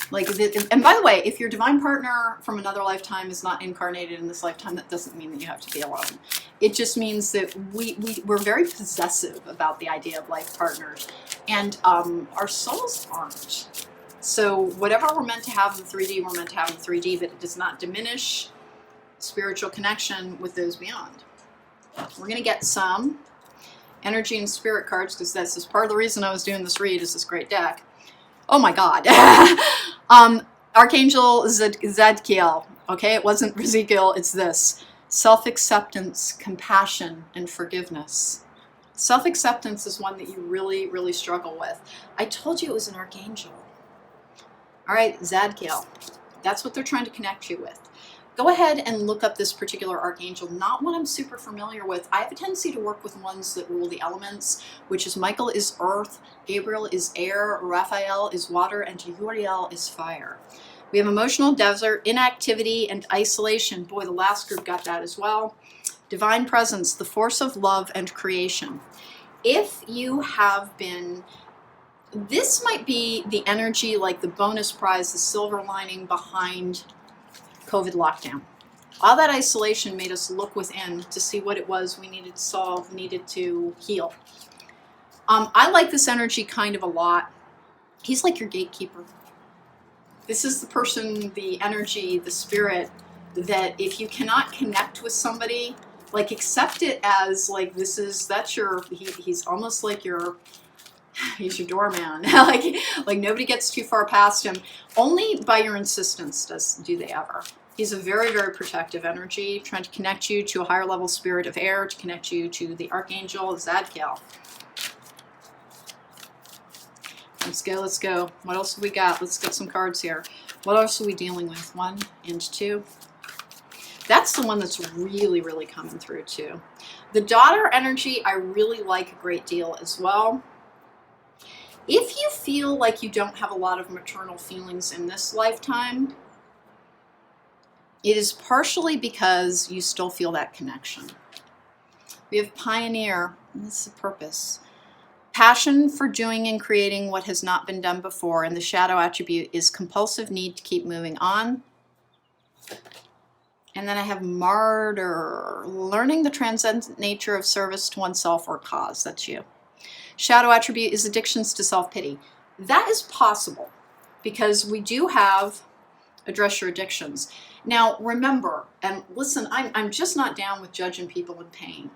Like, and by the way, if your divine partner from another lifetime is not incarnated in this lifetime, that doesn't mean that you have to be alone. It just means that we're very possessive about the idea of life partners, and our souls aren't. So whatever we're meant to have in 3D, we're meant to have in 3D, but it does not diminish spiritual connection with those beyond. We're going to get some energy and spirit cards, because this is part of the reason I was doing this read, is this great deck. Oh my God. Archangel Zadkiel. Okay, it wasn't Ezekiel, it's this. Self-acceptance, compassion, and forgiveness. Self-acceptance is one that you really, really struggle with. I told you it was an archangel. All right, Zadkiel. That's what they're trying to connect you with. Go ahead and look up this particular archangel. Not one I'm super familiar with. I have a tendency to work with ones that rule the elements, which is Michael is earth, Gabriel is air, Raphael is water, and Uriel is fire. We have emotional desert, inactivity, and isolation. Boy, the last group got that as well. Divine presence, the force of love and creation. If you have been, this might be the energy, like the bonus prize, the silver lining behind COVID lockdown. All that isolation made us look within to see what it was we needed to solve, needed to heal. I like this energy kind of a lot. He's like your gatekeeper. This is the person, the energy, the spirit that if you cannot connect with somebody, like accept it as like he's almost like he's your doorman. like nobody gets too far past him. Only by your insistence do they ever. He's a very, very protective energy, trying to connect you to a higher level spirit of air, to connect you to the archangel Zadkiel. Let's go, let's go. What else have we got? Let's get some cards here. What else are we dealing with? 1 and 2. That's the one that's really, really coming through too. The daughter energy, I really like a great deal as well. If you feel like you don't have a lot of maternal feelings in this lifetime, it is partially because you still feel that connection. We have pioneer, and this is a purpose. Passion for doing and creating what has not been done before, and the shadow attribute is compulsive need to keep moving on. And then I have martyr, learning the transcendent nature of service to oneself or cause. That's you. Shadow attribute is addictions to self-pity. That is possible because we do have address your addictions. Now remember, and listen, I'm just not down with judging people in pain.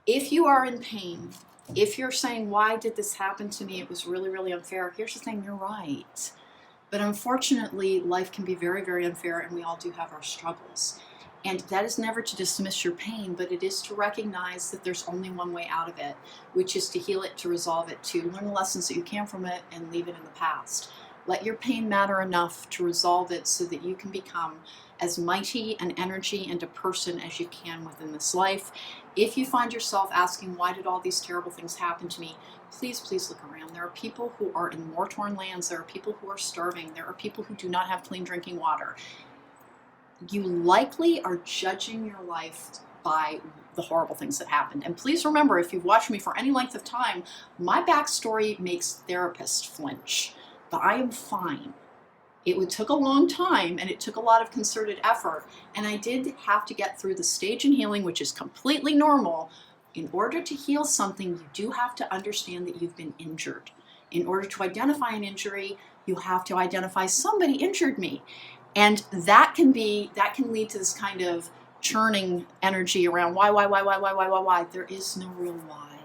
If you are in pain, if you're saying, why did this happen to me? It was really, really unfair. Here's the thing, you're right. But unfortunately, life can be very, very unfair, and we all do have our struggles. And that is never to dismiss your pain, but it is to recognize that there's only one way out of it, which is to heal it, to resolve it, to learn the lessons that you can from it and leave it in the past. Let your pain matter enough to resolve it so that you can become as mighty an energy and a person as you can within this life. If you find yourself asking, why did all these terrible things happen to me? Please, please look around. There are people who are in war-torn lands. There are people who are starving. There are people who do not have clean drinking water. You likely are judging your life by the horrible things that happened. And please remember, if you've watched me for any length of time, my backstory makes therapists flinch, but I am fine. It took a long time and it took a lot of concerted effort. And I did have to get through the stage in healing, which is completely normal. In order to heal something, you do have to understand that you've been injured. In order to identify an injury, you have to identify somebody injured me. And that can lead to this kind of churning energy around why. There is no real why.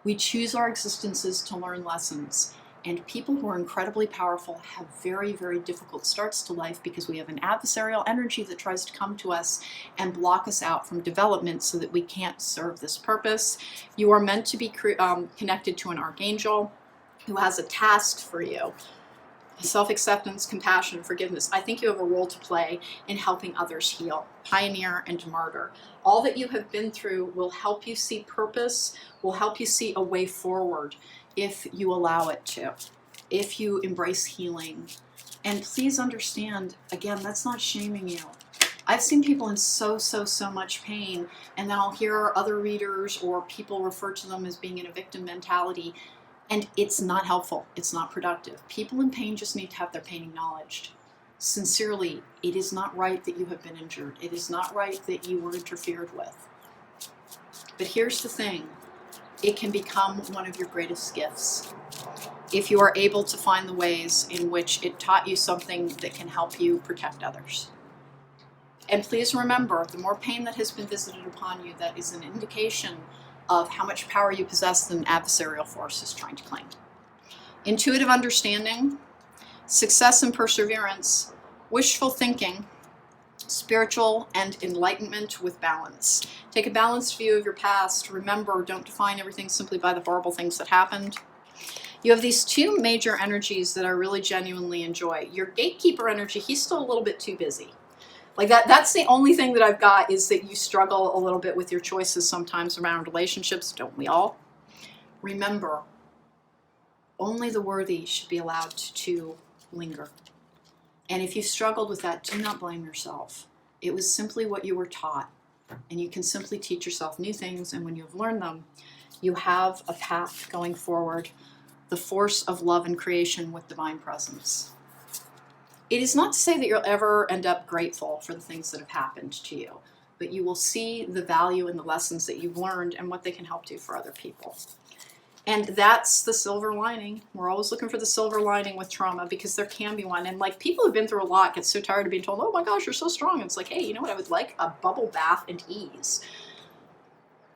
We choose our existences to learn lessons. And people who are incredibly powerful have very, very difficult starts to life because we have an adversarial energy that tries to come to us and block us out from development so that we can't serve this purpose. You are meant to be connected to an archangel who has a task for you. Self-acceptance, compassion, forgiveness. I think you have a role to play in helping others heal. Pioneer and martyr. All that you have been through will help you see purpose, will help you see a way forward if you allow it to, if you embrace healing. And please understand, again, that's not shaming you. I've seen people in so much pain, and then I'll hear other readers or people refer to them as being in a victim mentality. And it's not helpful. It's not productive. People in pain just need to have their pain acknowledged. Sincerely, it is not right that you have been injured. It is not right that you were interfered with. But here's the thing. It can become one of your greatest gifts if you are able to find the ways in which it taught you something that can help you protect others. And please remember, the more pain that has been visited upon you, that is an indication of how much power you possess than adversarial force is trying to claim. Intuitive understanding, success and perseverance, wishful thinking, spiritual and enlightenment with balance. Take a balanced view of your past. Remember, don't define everything simply by the horrible things that happened. You have these two major energies that I really genuinely enjoy. Your gatekeeper energy, he's still a little bit too busy. Like that's the only thing that I've got, is that you struggle a little bit with your choices sometimes around relationships, don't we all? Remember, only the worthy should be allowed to linger. And if you've struggled with that, do not blame yourself. It was simply what you were taught. And you can simply teach yourself new things, and when you have learned them, You have a path going forward, the force of love and creation with divine presence. It is not to say that you'll ever end up grateful for the things that have happened to you, but you will see the value in the lessons that you've learned and what they can help do for other people. And that's the silver lining. We're always looking for the silver lining with trauma, because there can be one. And like, people who've been through a lot get so tired of being told, oh my gosh, you're so strong. And it's like, hey, you know what I would like? A bubble bath and ease.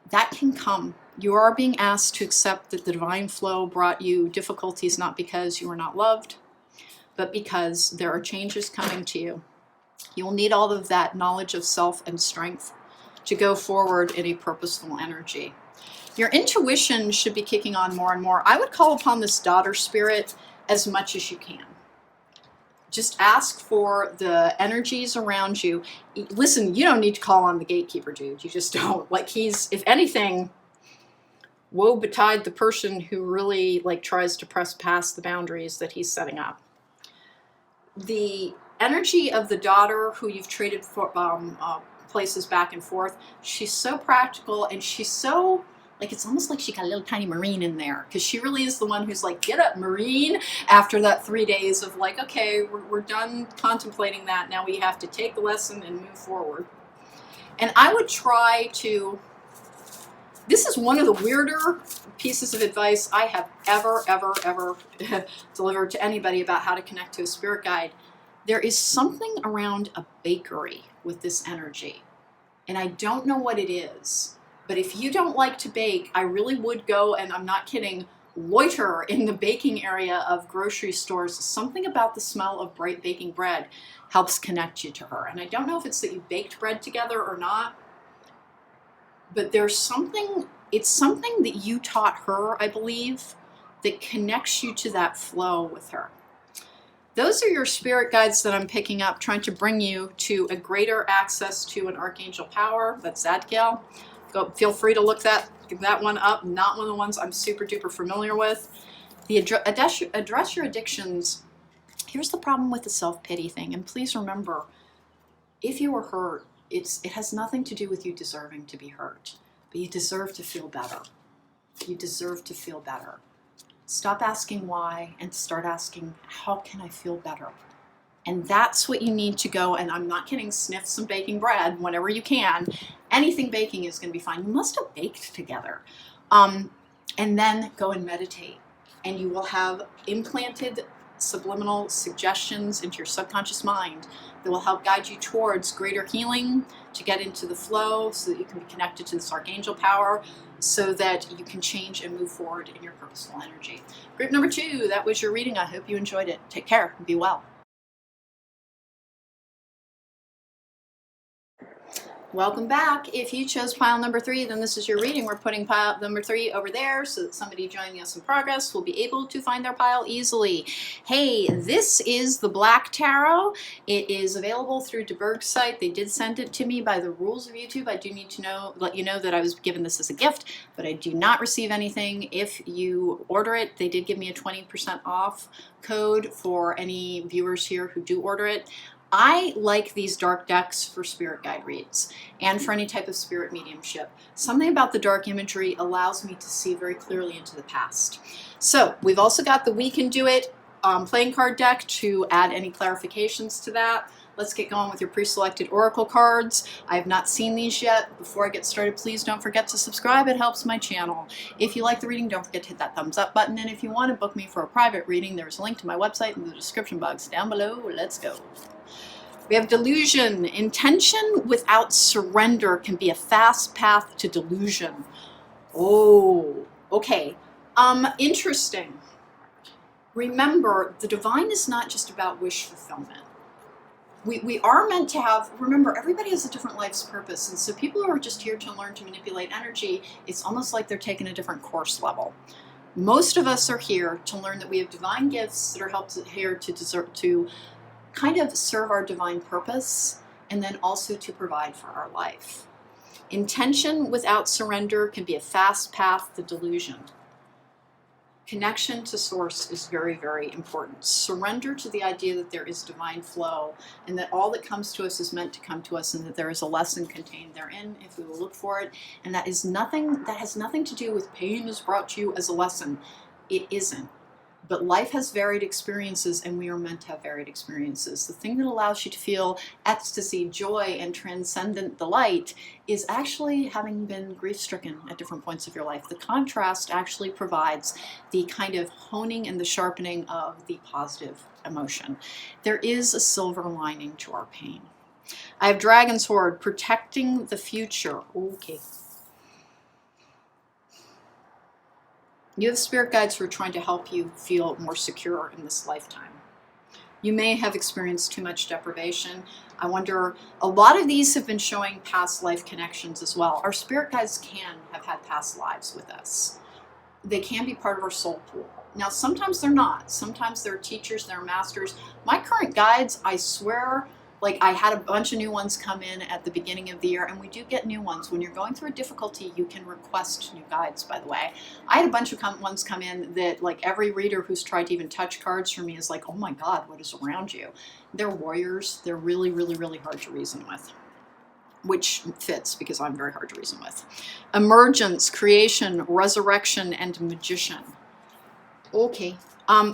That can come. You are being asked to accept that the divine flow brought you difficulties, not because you were not loved, but because there are changes coming to you. You will need all of that knowledge of self and strength to go forward in a purposeful energy. Your intuition should be kicking on more and more. I would call upon this daughter spirit as much as you can. Just ask for the energies around you. Listen, you don't need to call on the gatekeeper, dude. You just don't. Like, he's, if anything, woe betide the person who really like tries to press past the boundaries that he's setting up. The energy of the daughter who you've traded for places back and forth, she's so practical, and she's so, like, it's almost like she got a little tiny Marine in there, because she really is the one who's like, get up, Marine, after that 3 days of like, okay, we're done contemplating that. Now we have to take the lesson and move forward. And I would try to, this is one of the weirder pieces of advice I have ever delivered to anybody about how to connect to a spirit guide. There is something around a bakery with this energy, and I don't know what it is. But if you don't like to bake, I really would go, and I'm not kidding, loiter in the baking area of grocery stores. Something about the smell of bright baking bread helps connect you to her. And I don't know if it's that you baked bread together or not, but there's something, it's something that you taught her, I believe, that connects you to that flow with her. Those are your spirit guides that I'm picking up, trying to bring you to a greater access to an archangel power. That's Zadkiel. Feel free to look that one up. Not one of the ones I'm super duper familiar with. The address your addictions. Here's the problem with the self-pity thing. And please remember, if you were hurt, it has nothing to do with you deserving to be hurt. But you deserve to feel better. You deserve to feel better. Stop asking why and start asking, how can I feel better? And that's what you need to go, and I'm not kidding, sniff some baking bread whenever you can. Anything baking is going to be fine. You must have baked together. And then go and meditate. And you will have implanted subliminal suggestions into your subconscious mind that will help guide you towards greater healing, to get into the flow so that you can be connected to this archangel power, so that you can change and move forward in your purposeful energy. Group number 2, that was your reading. I hope you enjoyed it. Take care and be well. Welcome back. If you chose pile number 3, then this is your reading. We're putting pile number 3 over there so that somebody joining us in progress will be able to find their pile easily. Hey, this is the Black Tarot. It is available through DeBerg's site. They did send it to me by the rules of YouTube. I do need to let you know that I was given this as a gift, but I do not receive anything if you order it. They did give me a 20% off code for any viewers here who do order it. I like these dark decks for spirit guide reads and for any type of spirit mediumship. Something about the dark imagery allows me to see very clearly into the past. So we've also got the We Can Do It playing card deck to add any clarifications to that. Let's get going with your pre-selected oracle cards. I have not seen these yet. Before I get started, please don't forget to subscribe. It helps my channel. If you like the reading, don't forget to hit that thumbs up button. And if you want to book me for a private reading, there's a link to my website in the description box down below. Let's go. We have delusion. Intention without surrender can be a fast path to delusion. Oh, okay. Interesting. Remember, the divine is not just about wish fulfillment. We are meant to have, remember, everybody has a different life's purpose. And so people who are just here to learn to manipulate energy, it's almost like they're taking a different course level. Most of us are here to learn that we have divine gifts that are here to kind of serve our divine purpose, and then also to provide for our life. Intention without surrender can be a fast path to delusion. Connection to source is very, very important. Surrender to the idea that there is divine flow and that all that comes to us is meant to come to us, and that there is a lesson contained therein if we will look for it. And that has nothing to do with pain is brought to you as a lesson. It isn't. But life has varied experiences, and we are meant to have varied experiences. The thing that allows you to feel ecstasy, joy, and transcendent delight is actually having been grief-stricken at different points of your life. The contrast actually provides the kind of honing and the sharpening of the positive emotion. There is a silver lining to our pain. I have Dragon's Hoard, protecting the future. Okay. You have spirit guides who are trying to help you feel more secure in this lifetime. You may have experienced too much deprivation. I wonder, a lot of these have been showing past life connections as well. Our spirit guides can have had past lives with us. They can be part of our soul pool. Now, sometimes they're not. Sometimes they're teachers, they're masters. My current guides, I swear, like I had a bunch of new ones come in at the beginning of the year, and we do get new ones. When you're going through a difficulty, you can request new guides, by the way. I had a bunch of ones come in that like every reader who's tried to even touch cards for me is like, oh my God, what is around you? They're warriors. They're really, really, really hard to reason with, which fits because I'm very hard to reason with. Emergence, creation, resurrection, and magician. Okay.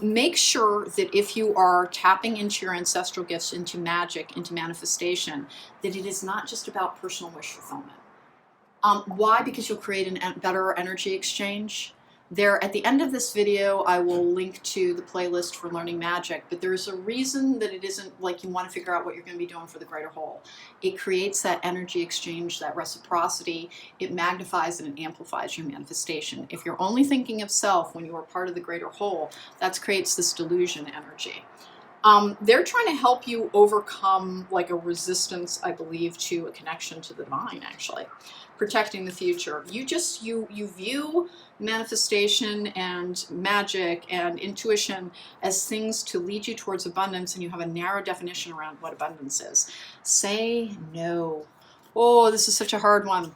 Make sure that if you are tapping into your ancestral gifts, into magic, into manifestation, that it is not just about personal wish fulfillment. Why? Because you'll create a better energy exchange. There, at the end of this video, I will link to the playlist for learning magic, but there's a reason that it isn't like you want to figure out what you're going to be doing for the greater whole. It creates that energy exchange, that reciprocity. It magnifies and it amplifies your manifestation. If you're only thinking of self when you are part of the greater whole, that creates this delusion energy. They're trying to help you overcome like a resistance, I believe, to a connection to the divine, actually. Protecting the future. You view manifestation and magic and intuition as things to lead you towards abundance, and you have a narrow definition around what abundance is. Say no. Oh, this is such a hard one.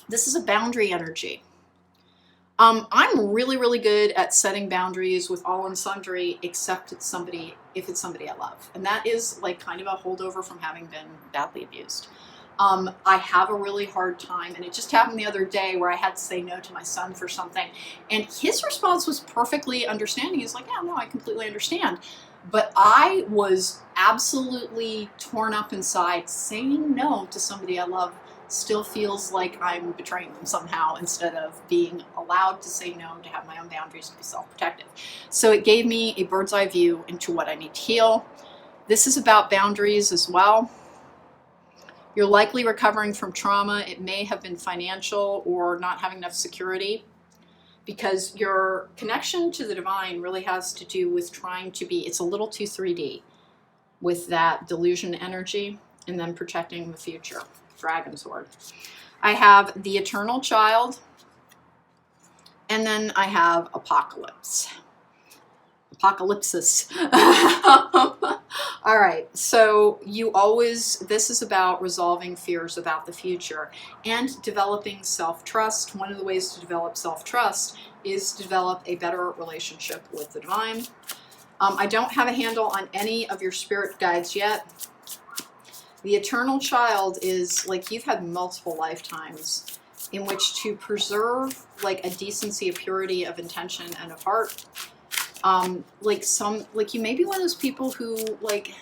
This is a boundary energy. I'm really, really good at setting boundaries with all and sundry, except if it's somebody I love. And that is like kind of a holdover from having been badly abused. I have a really hard time, and it just happened the other day where I had to say no to my son for something, and his response was perfectly understanding. He's like, yeah, no, I completely understand. But I was absolutely torn up inside. Saying no to somebody I love still feels like I'm betraying them somehow, instead of being allowed to say no, to have my own boundaries, to be self-protective. So it gave me a bird's eye view into what I need to heal. This is about boundaries as well. You're likely recovering from trauma. It may have been financial or not having enough security, because your connection to the divine really has to do with trying to be, it's a little too 3D with that delusion energy, and then protecting the future. Dragon's Hoard. I have the Eternal Child, and then I have Apocalypse. Apocalypsis. All right, so this is about resolving fears about the future and developing self-trust. One of the ways to develop self-trust is to develop a better relationship with the divine. I don't have a handle on any of your spirit guides yet. The Eternal Child is like you've had multiple lifetimes in which to preserve like a decency, a purity of intention and of heart. Like you may be one of those people who like,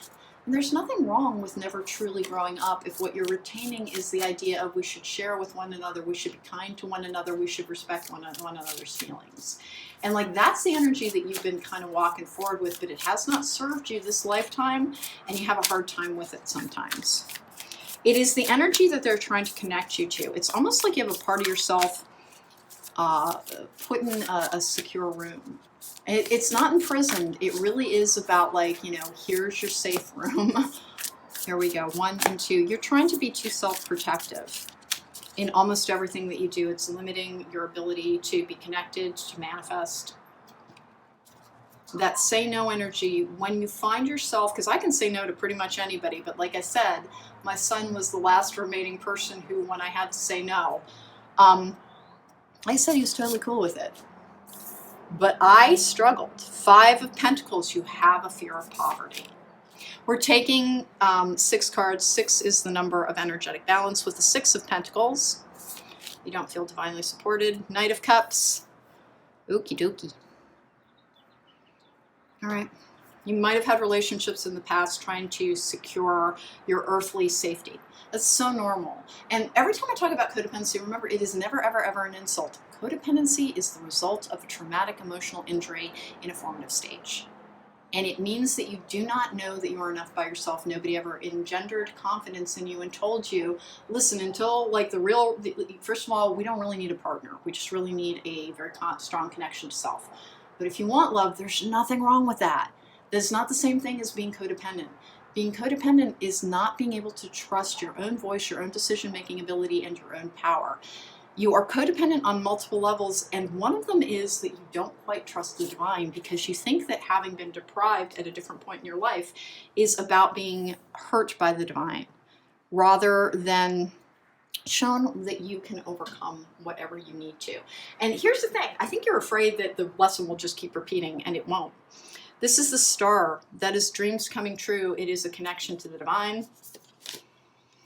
there's nothing wrong with never truly growing up if what you're retaining is the idea of we should share with one another, we should be kind to one another, we should respect one another's feelings. And like that's the energy that you've been kind of walking forward with, but it has not served you this lifetime, and you have a hard time with it sometimes. It is the energy that they're trying to connect you to. It's almost like you have a part of yourself put in a secure room. It's not imprisoned. It really is about like, you know, here's your safe room. Here we go, 1 and 2. You're trying to be too self-protective in almost everything that you do. It's limiting your ability to be connected, to manifest. That say no energy, when you find yourself, because I can say no to pretty much anybody, but like I said, my son was the last remaining person who, when I had to say no, I said he was totally cool with it. But I struggled. 5 of Pentacles, you have a fear of poverty. We're taking 6 cards. 6 is the number of energetic balance with the 6 of Pentacles. You don't feel divinely supported. Knight of Cups. Okie dokie. All right. You might have had relationships in the past trying to secure your earthly safety. That's so normal. And every time I talk about codependency, remember, it is never, ever, ever an insult. Codependency is the result of a traumatic emotional injury in a formative stage. And it means that you do not know that you are enough by yourself. Nobody ever engendered confidence in you and told you, listen, until like first of all, we don't really need a partner. We just really need a very strong connection to self. But if you want love, there's nothing wrong with that. That's not the same thing as being codependent. Being codependent is not being able to trust your own voice, your own decision-making ability, and your own power. You are codependent on multiple levels, and one of them is that you don't quite trust the divine because you think that having been deprived at a different point in your life is about being hurt by the divine, rather than shown that you can overcome whatever you need to. And here's the thing, I think you're afraid that the lesson will just keep repeating, and it won't. This is the star. That is dreams coming true. It is a connection to the divine.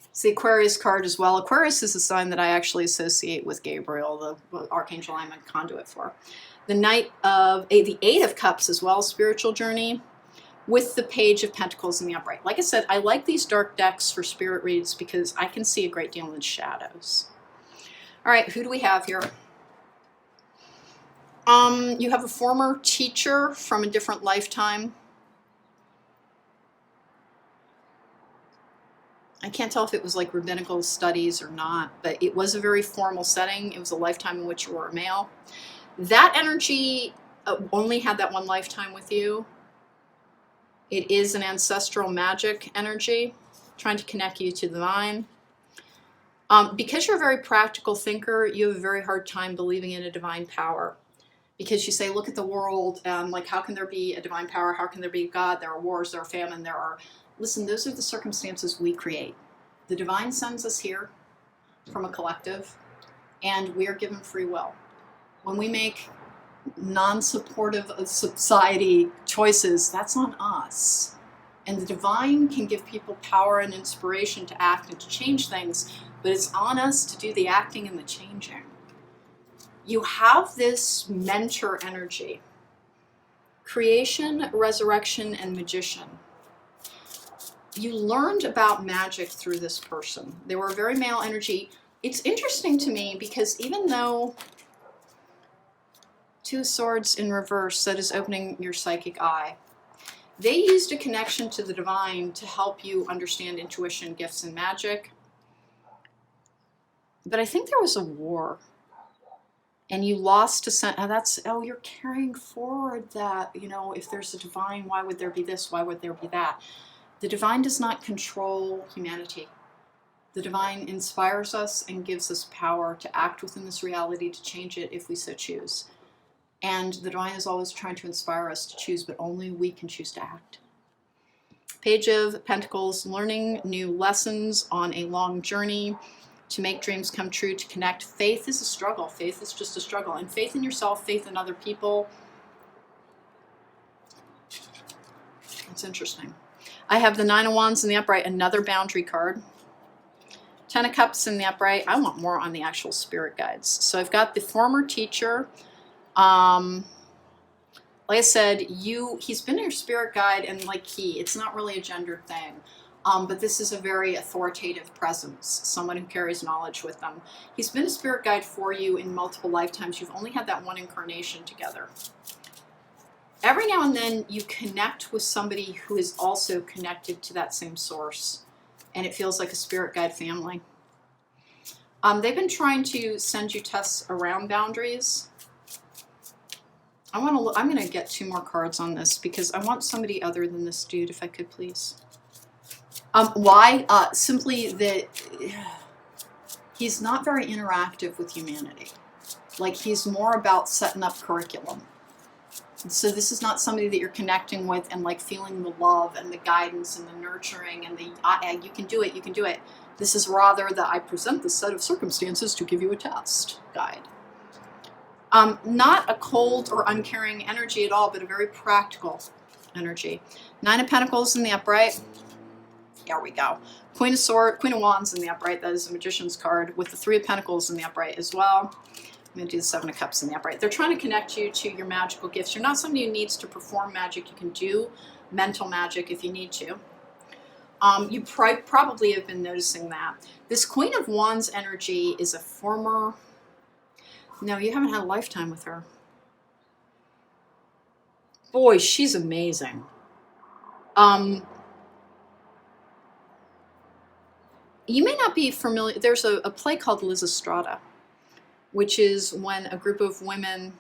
It's the Aquarius card as well. Aquarius is a sign that I actually associate with Gabriel, the archangel I'm a conduit for. The the 8 of Cups as well, spiritual journey, with the Page of Pentacles in the upright. Like I said, I like these dark decks for spirit reads because I can see a great deal in shadows. All right, who do we have here? You have a former teacher from a different lifetime. I can't tell if it was like rabbinical studies or not, but it was a very formal setting. It was a lifetime in which you were a male. That energy only had that one lifetime with you. It is an ancestral magic energy trying to connect you to the divine. Because you're a very practical thinker, you have a very hard time believing in a divine power. Because you say, look at the world, like how can there be a divine power? How can there be God? There are wars, there are famine, there are... Listen, those are the circumstances we create. The divine sends us here from a collective, and we are given free will. When we make non-supportive of society choices, that's on us. And the divine can give people power and inspiration to act and to change things, but it's on us to do the acting and the changing. You have this mentor energy. Creation, resurrection, and magician. You learned about magic through this person. They were a very male energy. It's interesting to me because even though 2 swords in reverse, that is opening your psychic eye, they used a connection to the divine to help you understand intuition, gifts, and magic. But I think there was a war. And you lost a sense, you're carrying forward that, if there's a divine, why would there be this? Why would there be that? The divine does not control humanity. The divine inspires us and gives us power to act within this reality, to change it if we so choose. And the divine is always trying to inspire us to choose, but only we can choose to act. Page of Pentacles, learning new lessons on a long journey to make dreams come true, to connect. Faith is a struggle. Faith is just a struggle. And faith in yourself, faith in other people. It's interesting. I have the 9 of Wands in the upright, another boundary card. 10 of Cups in the upright. I want more on the actual spirit guides. So I've got the former teacher. Like I said, he's been your spirit guide, and it's not really a gendered thing. But this is a very authoritative presence, someone who carries knowledge with them. He's been a spirit guide for you in multiple lifetimes. You've only had that one incarnation together. Every now and then you connect with somebody who is also connected to that same source, and it feels like a spirit guide family. They've been trying to send you tests around boundaries. I'm going to get 2 more cards on this because I want somebody other than this dude, if I could please. Why? Simply that he's not very interactive with humanity. He's more about setting up curriculum. So this is not somebody that you're connecting with and feeling the love and the guidance and the nurturing and the you can do it, you can do it. This is rather the I present this set of circumstances to give you a test guide. Not a cold or uncaring energy at all, but a very practical energy. 9 of Pentacles in the upright. There we go. Queen of Wands in the upright. That is the Magician's card with the 3 of Pentacles in the upright as well. I'm going to do the 7 of Cups in the upright. They're trying to connect you to your magical gifts. You're not somebody who needs to perform magic. You can do mental magic if you need to. You probably have been noticing that. This Queen of Wands energy is a former... No, you haven't had a lifetime with her. Boy, she's amazing. You may not be familiar. There's a play called Lysistrata, which is when a group of women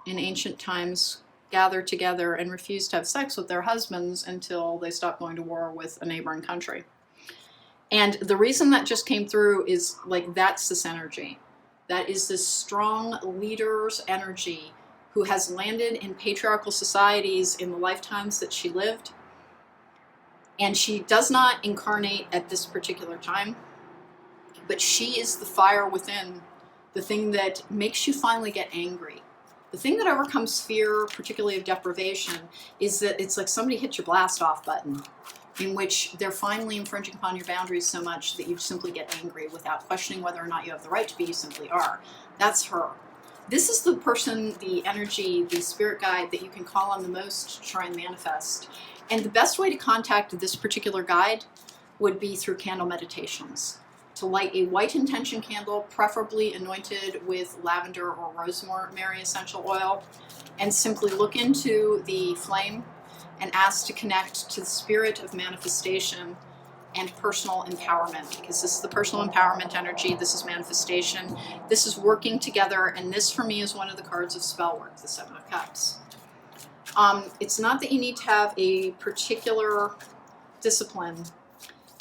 in ancient times gathered together and refused to have sex with their husbands until they stopped going to war with a neighboring country. And the reason that just came through is like that's this energy. That is this strong leader's energy who has landed in patriarchal societies in the lifetimes that she lived. And she does not incarnate at this particular time, but she is the fire within, the thing that makes you finally get angry. The thing that overcomes fear, particularly of deprivation, is that it's like somebody hit your blast off button, in which they're finally infringing upon your boundaries so much that you simply get angry without questioning whether or not you have the right to be. You simply are. That's her. This is the person, the energy, the spirit guide that you can call on the most to try and manifest. And the best way to contact this particular guide would be through candle meditations. To light a white intention candle, preferably anointed with lavender or rosemary essential oil, and simply look into the flame and ask to connect to the spirit of manifestation and personal empowerment, because this is the personal empowerment energy, this is manifestation, this is working together, and this for me is one of the cards of spell work, the 7 of Cups. It's not that you need to have a particular discipline,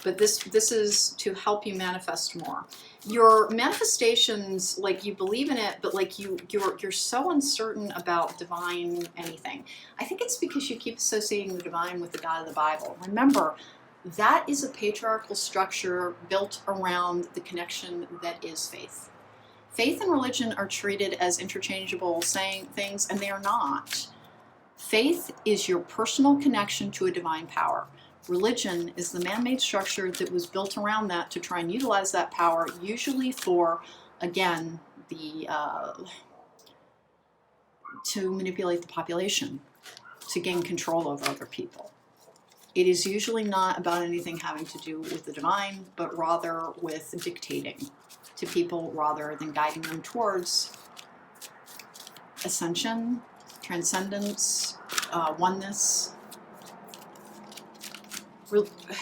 but this is to help you manifest more. Your manifestations, like you believe in it, but like you're so uncertain about divine anything. I think it's because you keep associating the divine with the God of the Bible. Remember, that is a patriarchal structure built around the connection that is faith. Faith and religion are treated as interchangeable saying things, and they are not. Faith is your personal connection to a divine power. Religion is the man-made structure that was built around that to try and utilize that power, usually for, again, to manipulate the population, to gain control over other people. It is usually not about anything having to do with the divine, but rather with dictating to people rather than guiding them towards ascension, transcendence, oneness.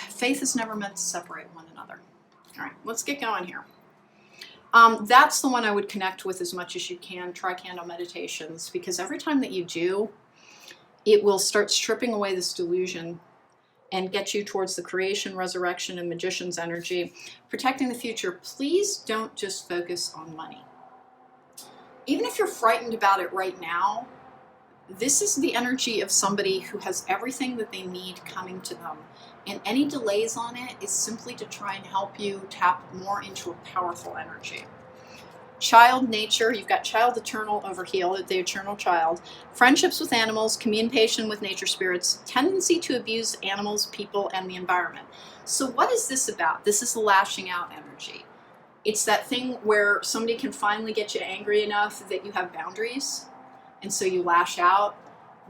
Faith is never meant to separate one another. All right, let's get going here. That's the one I would connect with as much as you can. Try candle meditations, because every time that you do, it will start stripping away this delusion and get you towards the creation, resurrection, and magician's energy. Protecting the future, please don't just focus on money. Even if you're frightened about it right now, this is the energy of somebody who has everything that they need coming to them. And any delays on it is simply to try and help you tap more into a powerful energy. Child nature, you've got child eternal over here, the eternal child. Friendships with animals, communication with nature spirits, tendency to abuse animals, people, and the environment. So what is this about? This is the lashing out energy. It's that thing where somebody can finally get you angry enough that you have boundaries, and so you lash out.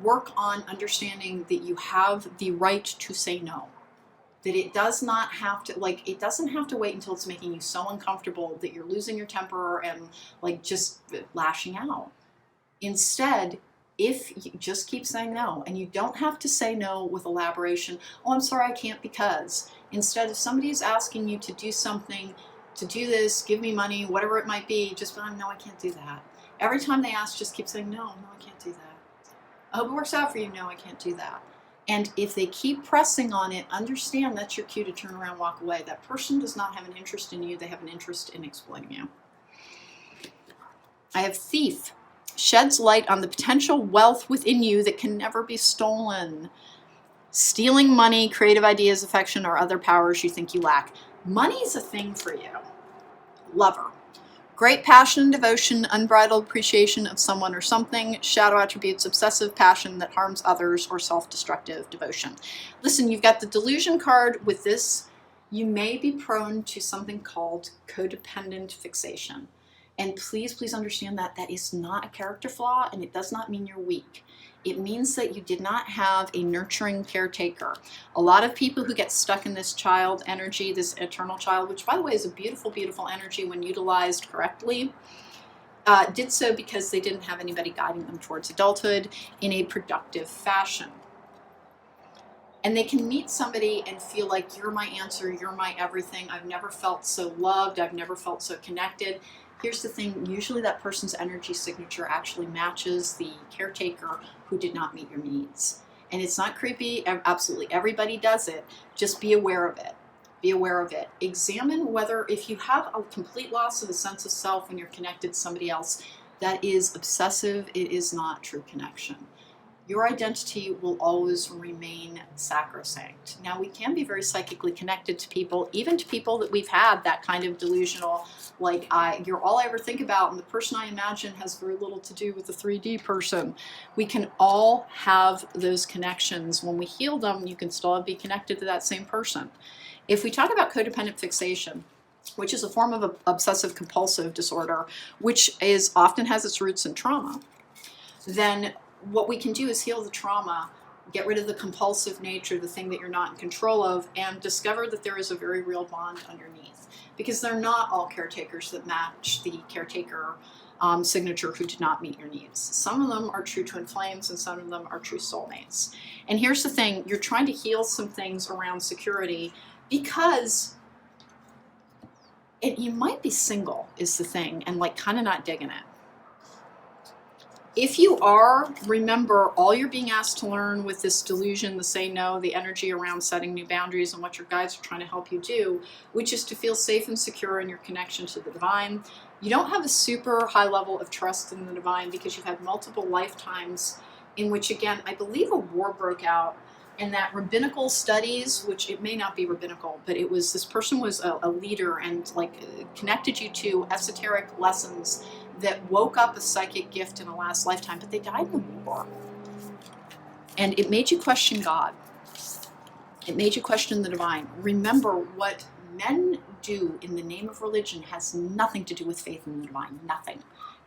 Work on understanding that you have the right to say no. That it does not have to, like, it doesn't have to wait until it's making you so uncomfortable that you're losing your temper and like just lashing out. Instead, if you just keep saying no, and you don't have to say no with elaboration, oh, I'm sorry, I can't because. Instead, if somebody is asking you to do something, to do this, give me money, whatever it might be, just no, I can't do that. Every time they ask, just keep saying, no, I can't do that. I hope it works out for you. No, I can't do that. And if they keep pressing on it, understand that's your cue to turn around and walk away. That person does not have an interest in you. They have an interest in exploiting you. I have thief. Sheds light on the potential wealth within you that can never be stolen. Stealing money, creative ideas, affection, or other powers you think you lack. Money is a thing for you. Lover. Great passion and devotion, unbridled appreciation of someone or something, shadow attributes, obsessive passion that harms others, or self-destructive devotion. Listen, you've got the delusion card with this. You may be prone to something called codependent fixation. And please, please understand that that is not a character flaw, and it does not mean you're weak. It means that you did not have a nurturing caretaker. A lot of people who get stuck in this child energy, this eternal child, which by the way is a beautiful, beautiful energy when utilized correctly, did so because they didn't have anybody guiding them towards adulthood in a productive fashion. And they can meet somebody and feel like, you're my answer, you're my everything, I've never felt so loved, I've never felt so connected. Here's the thing, usually that person's energy signature actually matches the caretaker who did not meet your needs. And it's not creepy, absolutely everybody does it, just be aware of it. Be aware of it. Examine whether, if you have a complete loss of a sense of self when you're connected to somebody else, that is obsessive, it is not true connection. Your identity will always remain sacrosanct. Now, we can be very psychically connected to people, even to people that we've had that kind of delusional, like, you're all I ever think about, and the person I imagine has very little to do with the 3D person. We can all have those connections. When we heal them, you can still be connected to that same person. If we talk about codependent fixation, which is a form of obsessive compulsive disorder, which often has its roots in trauma, then what we can do is heal the trauma, get rid of the compulsive nature, the thing that you're not in control of, and discover that there is a very real bond underneath. Because they're not all caretakers that match the caretaker signature who did not meet your needs. Some of them are true twin flames, and some of them are true soulmates. And here's the thing, you're trying to heal some things around security because you might be single is the thing, and like kind of not digging it. If you are, remember, all you're being asked to learn with this delusion, the say no, the energy around setting new boundaries and what your guides are trying to help you do, which is to feel safe and secure in your connection to the divine. You don't have a super high level of trust in the divine because you've had multiple lifetimes in which, again, I believe a war broke out, and that rabbinical studies, which it may not be rabbinical, but it was, this person was a leader and like connected you to esoteric lessons that woke up a psychic gift in a last lifetime, but they died in the war. And it made you question God. It made you question the divine. Remember, what men do in the name of religion has nothing to do with faith in the divine, nothing.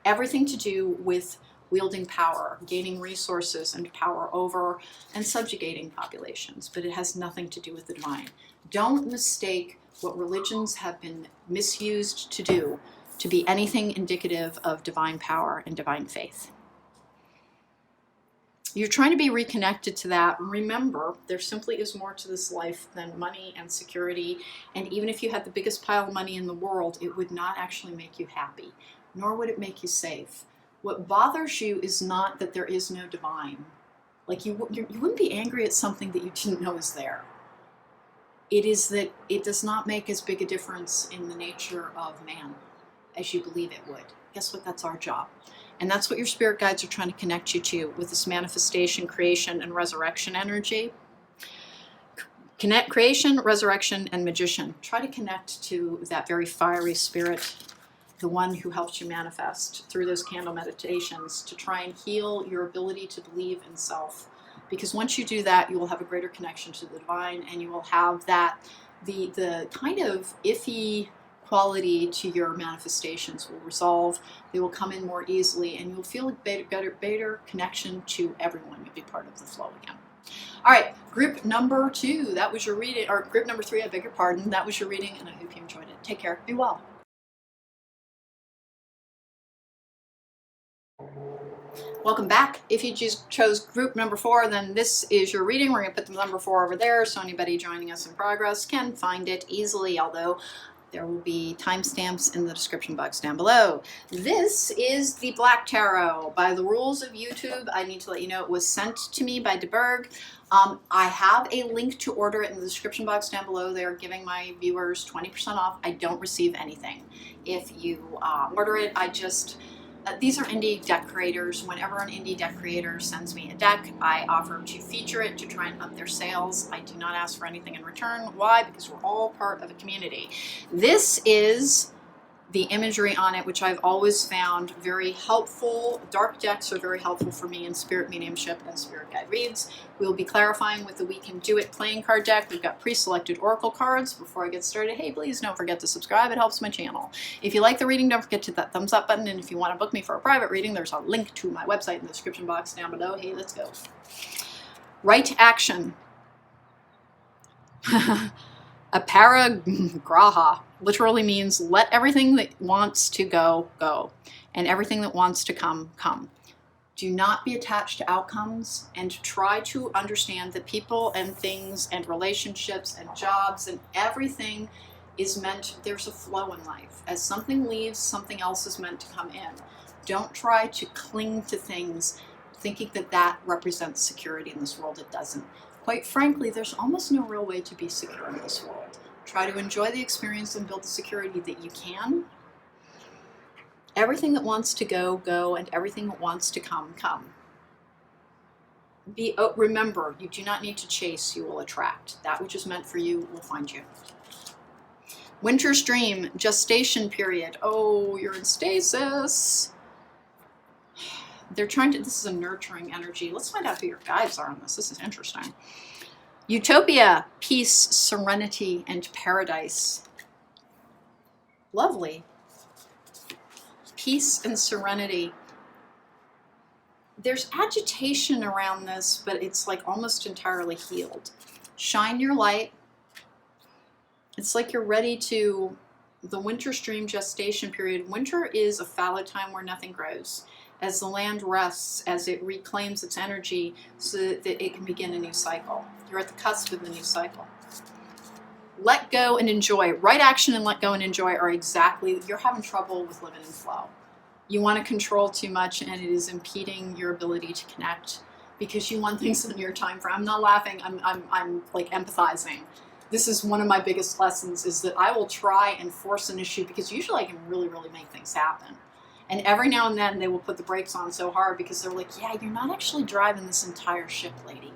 Everything to do with wielding power, gaining resources and power over and subjugating populations, but it has nothing to do with the divine. Don't mistake what religions have been misused to do to be anything indicative of divine power and divine faith. You're trying to be reconnected to that. Remember, there simply is more to this life than money and security. And even if you had the biggest pile of money in the world, it would not actually make you happy, nor would it make you safe. What bothers you is not that there is no divine. Like you wouldn't be angry at something that you didn't know is there. It is that it does not make as big a difference in the nature of man as you believe it would. Guess what? That's our job. And that's what your spirit guides are trying to connect you to with this manifestation, creation, and resurrection energy. Connect creation, resurrection, and magician. Try to connect to that very fiery spirit, the one who helps you manifest through those candle meditations, to try and heal your ability to believe in self. Because once you do that, you will have a greater connection to the divine, and you will have that, the kind of iffy quality to your manifestations will resolve. They will come in more easily, and you'll feel a better connection to everyone. You'll be part of the flow again. All right, group number 2, that was your reading, or group number 3, I beg your pardon. That was your reading, and I hope you enjoyed it. Take care. Be well. Welcome back. If you just chose group number 4, then this is your reading. We're going to put the number 4 over there so anybody joining us in progress can find it easily, although there will be timestamps in the description box down below. This is the Black Tarot. By the rules of YouTube, I need to let you know it was sent to me by DeBerg. I have a link to order it in the description box down below. They are giving my viewers 20% off. I don't receive anything. If you order it, these are indie deck creators. Whenever an indie deck creator sends me a deck, I offer to feature it to try and up their sales. I do not ask for anything in return. Why? Because we're all part of a community. This is the imagery on it, which I've always found very helpful. Dark decks are very helpful for me in spirit mediumship and spirit guide reads. We'll be clarifying with the We Can Do It playing card deck. We've got pre-selected oracle cards. Before I get started, hey, please don't forget to subscribe. It helps my channel. If you like the reading, don't forget to hit that thumbs up button. And if you want to book me for a private reading, there's a link to my website in the description box down below. Hey, let's go. Right action. Aparigraha literally means let everything that wants to go, go, and everything that wants to come, come. Do not be attached to outcomes, and try to understand that people and things and relationships and jobs and everything is meant, there's a flow in life. As something leaves, something else is meant to come in. Don't try to cling to things thinking that that represents security in this world. It doesn't. Quite frankly, there's almost no real way to be secure in this world. Try to enjoy the experience and build the security that you can. Everything that wants to go, go, and everything that wants to come, come. Remember, you do not need to chase, you will attract. That which is meant for you will find you. Winter's dream, gestation period. Oh, you're in stasis. They're trying to, this is a nurturing energy. Let's find out who your guides are on this. This is interesting. Utopia, peace, serenity, and paradise. Lovely. Peace and serenity. There's agitation around this, but it's like almost entirely healed. Shine your light. It's like you're ready to, the winter's dream gestation period. Winter is a fallow time where nothing grows. As the land rests, as it reclaims its energy so that it can begin a new cycle. You're at the cusp of the new cycle. Let go and enjoy. Right action and let go and enjoy are exactly, you're having trouble with living in flow. You want to control too much and it is impeding your ability to connect because you want things in your time frame. I'm not laughing, I'm like empathizing. This is one of my biggest lessons, is that I will try and force an issue because usually I can really, really make things happen. And every now and then they will put the brakes on so hard because they're like, yeah, you're not actually driving this entire ship, lady.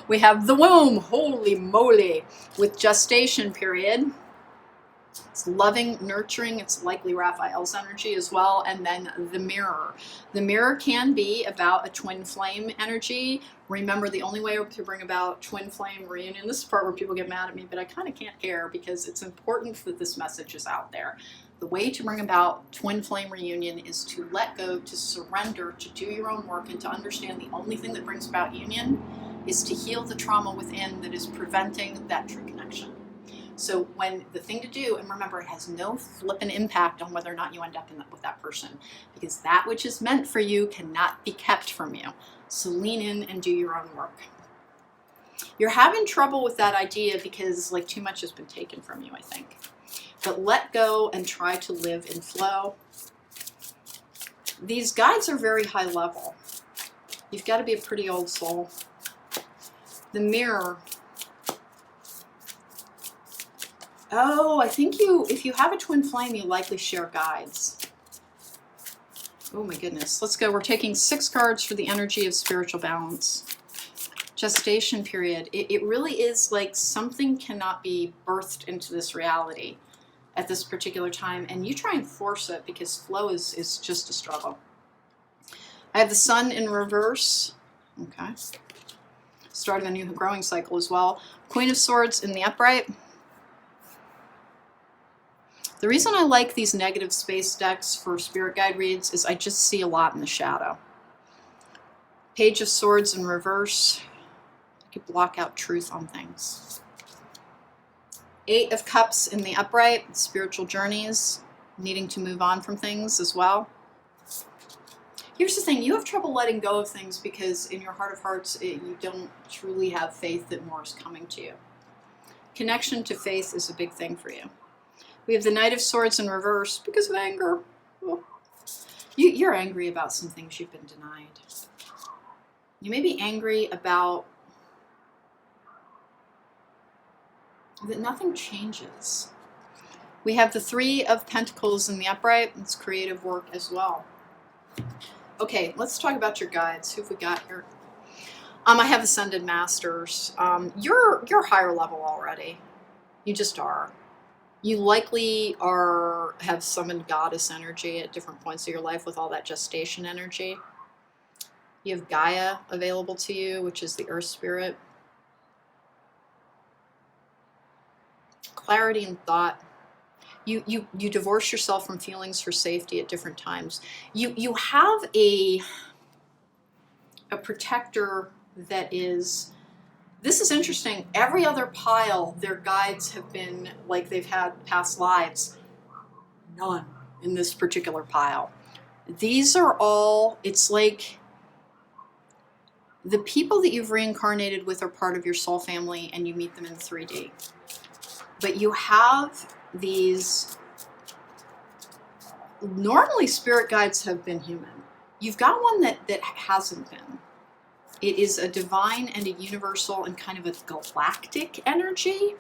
We have the womb, holy moly, with gestation period. It's loving, nurturing. It's likely Raphael's energy as well. And then the mirror. The mirror can be about a twin flame energy. Remember, the only way to bring about twin flame reunion, this is the part where people get mad at me, but I kind of can't care because it's important that this message is out there. The way to bring about twin flame reunion is to let go, to surrender, to do your own work, and to understand the only thing that brings about union is to heal the trauma within that is preventing that true connection. So when the thing to do, and remember, it has no flippin' impact on whether or not you end up with that person, because that which is meant for you cannot be kept from you. So lean in and do your own work. You're having trouble with that idea because like too much has been taken from you, I think. But let go and try to live in flow. These guides are very high level. You've got to be a pretty old soul. The mirror. Oh, I think if you have a twin flame, you likely share guides. Oh my goodness. Let's go. We're taking 6 cards for the energy of spiritual balance. Gestation period. It really is like something cannot be birthed into this reality at this particular time, and you try and force it because flow is just a struggle. I have the sun in reverse. Okay. Starting a new growing cycle as well. Queen of Swords in the upright. The reason I like these negative space decks for spirit guide reads is I just see a lot in the shadow. Page of Swords in reverse. You could block out truth on things. 8 of Cups in the upright. Spiritual journeys. Needing to move on from things as well. Here's the thing. You have trouble letting go of things because in your heart of hearts, you don't truly have faith that more is coming to you. Connection to faith is a big thing for you. We have the Knight of Swords in reverse because of anger. Oh. You're angry about some things you've been denied. You may be angry about that nothing changes. We have the 3 of Pentacles in the upright. It's creative work as well. Okay, let's talk about your guides. Who have we got here? I have Ascended Masters. You're higher level already. You just are. You likely have summoned goddess energy at different points of your life with all that gestation energy. You have Gaia available to you, which is the earth spirit. Clarity and thought. You divorce yourself from feelings for safety at different times. You have a protector that is, this is interesting. Every other pile, their guides have been like they've had past lives. None in this particular pile. These are all, it's like the people that you've reincarnated with are part of your soul family and you meet them in 3D. But you have these, normally spirit guides have been human. You've got one that hasn't been. It is a divine and a universal and kind of a galactic energy.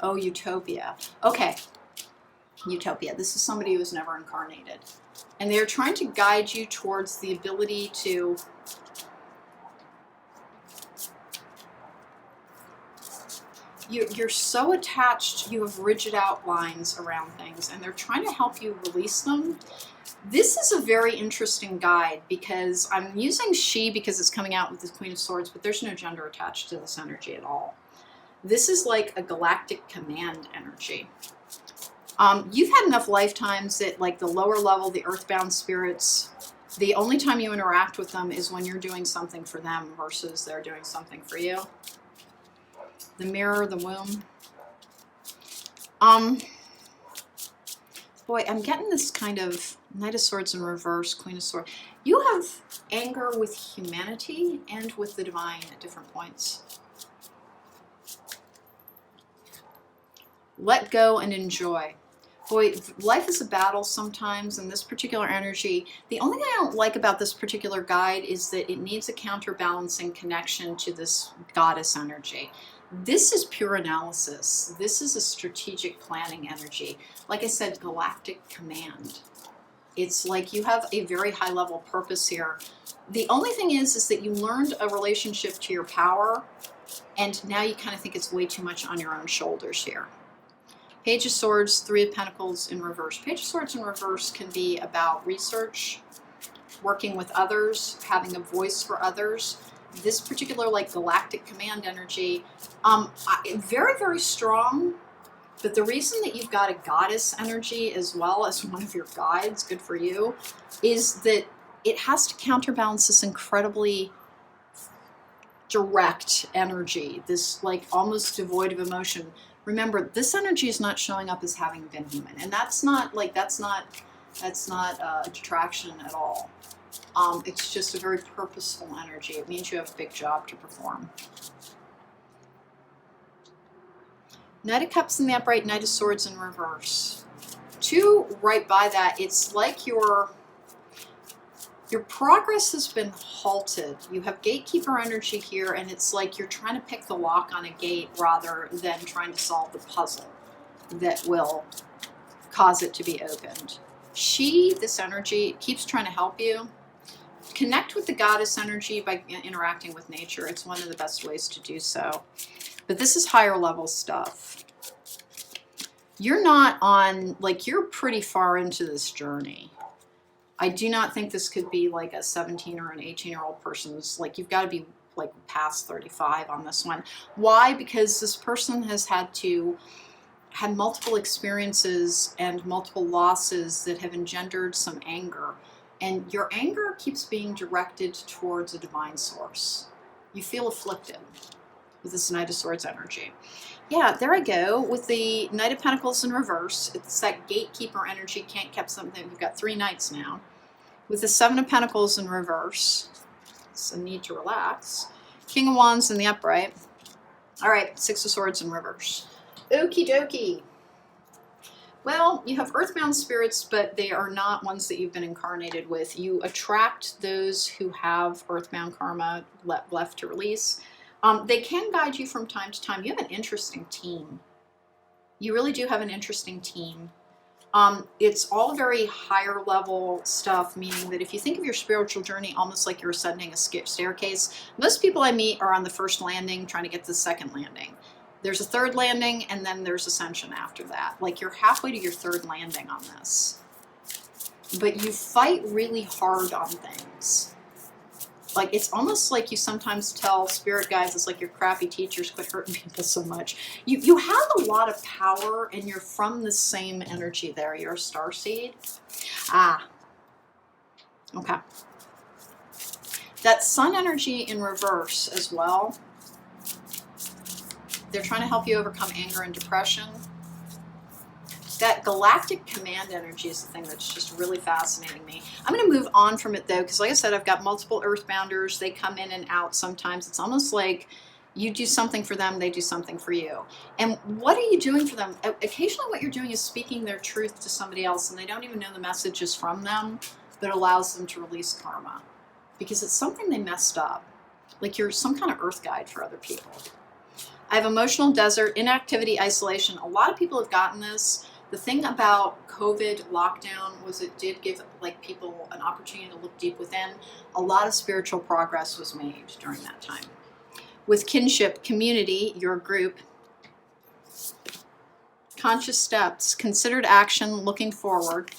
Oh, Utopia. Okay, Utopia. This is somebody who was never incarnated. And they're trying to guide you towards the ability to you're so attached, you have rigid outlines around things, and they're trying to help you release them. This is a very interesting guide because I'm using she because it's coming out with the Queen of Swords, but there's no gender attached to this energy at all. This is like a galactic command energy. You've had enough lifetimes that like the lower level, the earthbound spirits, the only time you interact with them is when you're doing something for them versus they're doing something for you. The mirror, the womb. Boy, I'm getting this kind of Knight of Swords in reverse, Queen of Swords. You have anger with humanity and with the divine at different points. Let go and enjoy. Boy, life is a battle sometimes, and this particular energy, the only thing I don't like about this particular guide is that it needs a counterbalancing connection to this goddess energy. This is pure analysis. This is a strategic planning energy. Like I said, galactic command. It's like you have a very high level purpose here. The only thing is that you learned a relationship to your power, and now you kind of think it's way too much on your own shoulders here. Page of Swords, Three of Pentacles in reverse. Page of Swords in reverse can be about research, working with others, having a voice for others. This particular like galactic command energy, very, very strong. But the reason that you've got a goddess energy as well as one of your guides, good for you, is that it has to counterbalance this incredibly direct energy, this like almost devoid of emotion. Remember, this energy is not showing up as having been human, and that's not a detraction at all. It's just a very purposeful energy. It means you have a big job to perform. Knight of Cups in the upright, Knight of Swords in reverse. Two right by that, it's like your progress has been halted. You have gatekeeper energy here, and it's like you're trying to pick the lock on a gate rather than trying to solve the puzzle that will cause it to be opened. This energy, keeps trying to help you. Connect with the goddess energy by interacting with nature. It's one of the best ways to do so. But this is higher level stuff. You're not on, like, you're pretty far into this journey. I do not think this could be like a 17 or an 18-year-old person's, like, you've got to be like past 35 on this one. Why? Because this person has had multiple experiences and multiple losses that have engendered some anger. And your anger keeps being directed towards a divine source. You feel afflicted with this Knight of Swords energy. Yeah, there I go. With the Knight of Pentacles in reverse, it's that gatekeeper energy, can't keep something. You've got 3 knights now. With the Seven of Pentacles in reverse, it's a need to relax. King of Wands in the upright. All right, Six of Swords in reverse. Okie dokie. Well, you have earthbound spirits, but they are not ones that you've been incarnated with. You attract those who have earthbound karma left to release. They can guide you from time to time. You have an interesting team. You really do have an interesting team. It's all very higher level stuff, meaning that if you think of your spiritual journey almost like you're ascending a staircase, most people I meet are on the first landing trying to get to the second landing. There's a third landing, and then there's ascension after that. Like, you're halfway to your third landing on this. But you fight really hard on things. Like, it's almost like you sometimes tell spirit guides, it's like your crappy teachers quit hurting people so much. You have a lot of power, and you're from the same energy there. You're a starseed. Ah. Okay. That sun energy in reverse as well. They're trying to help you overcome anger and depression. That galactic command energy is the thing that's just really fascinating me. I'm going to move on from it, though, because like I said, I've got multiple earthbounders. They come in and out sometimes. It's almost like you do something for them, they do something for you. And what are you doing for them? Occasionally what you're doing is speaking their truth to somebody else, and they don't even know the message is from them, but it allows them to release karma. Because it's something they messed up. Like, you're some kind of earth guide for other people. I have emotional desert, inactivity, isolation. A lot of people have gotten this. The thing about COVID lockdown was it did give like people an opportunity to look deep within. A lot of spiritual progress was made during that time. With kinship, community, your group, conscious steps, considered action, looking forward,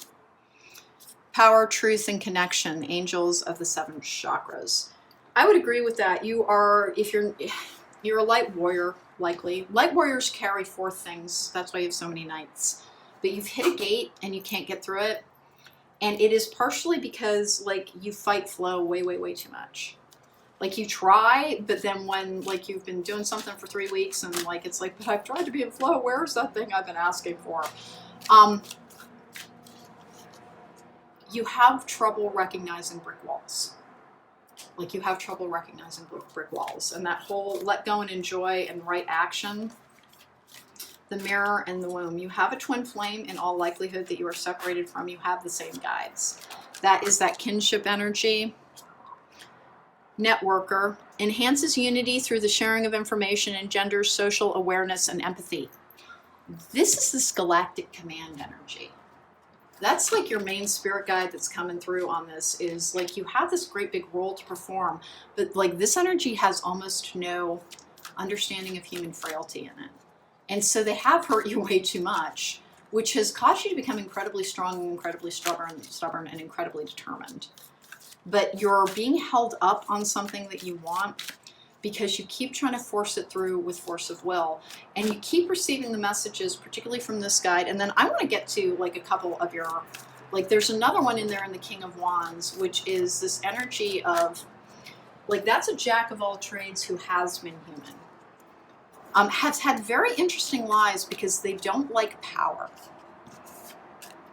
power, truth, and connection, angels of the 7 chakras. I would agree with that. You are, if you're a light warrior, likely. Light warriors carry 4 things. That's why you have so many knights. But you've hit a gate and you can't get through it. And it is partially because, like, you fight flow way, way, way too much. Like, you try, but then when, like, you've been doing something for 3 weeks and, like, it's like, but I've tried to be in flow. Where's that thing I've been asking for? You have trouble recognizing brick walls. Like, you have trouble recognizing brick walls. And that whole let go and enjoy and right action, the mirror and the womb. You have a twin flame in all likelihood that you are separated from. You have the same guides. That is that kinship energy. Networker. Enhances unity through the sharing of information, engenders social awareness and empathy. This is this galactic command energy. That's like your main spirit guide that's coming through on this, is like you have this great big role to perform, but like this energy has almost no understanding of human frailty in it. And so they have hurt you way too much, which has caused you to become incredibly strong and incredibly stubborn and incredibly determined. But you're being held up on something that you want because you keep trying to force it through with force of will, and you keep receiving the messages, particularly from this guide. And then I want to get to like a couple of your, like there's another one in there in the King of Wands, which is this energy of, like, that's a jack of all trades who has been human. Has had very interesting lives because they don't like power.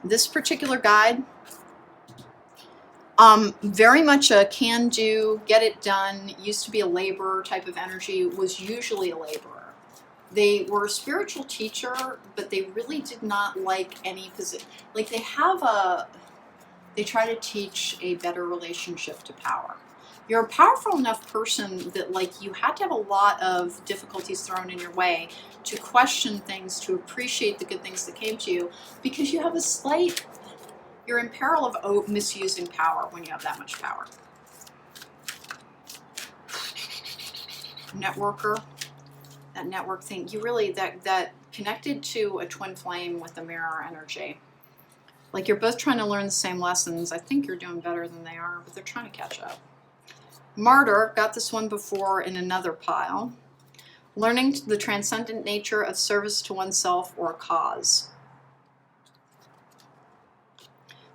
This particular guide, very much a can do, get it done, used to be a laborer type of energy, was usually a laborer. They were a spiritual teacher, but they really did not like any position. Like they try to teach a better relationship to power. You're a powerful enough person that like you had to have a lot of difficulties thrown in your way to question things, to appreciate the good things that came to you, because you have a slight, you're in peril of misusing power when you have that much power. Networker, that network thing, you really, that connected to a twin flame with the mirror energy. Like you're both trying to learn the same lessons. I think you're doing better than they are, but they're trying to catch up. Martyr, got this one before in another pile. Learning the transcendent nature of service to oneself or a cause.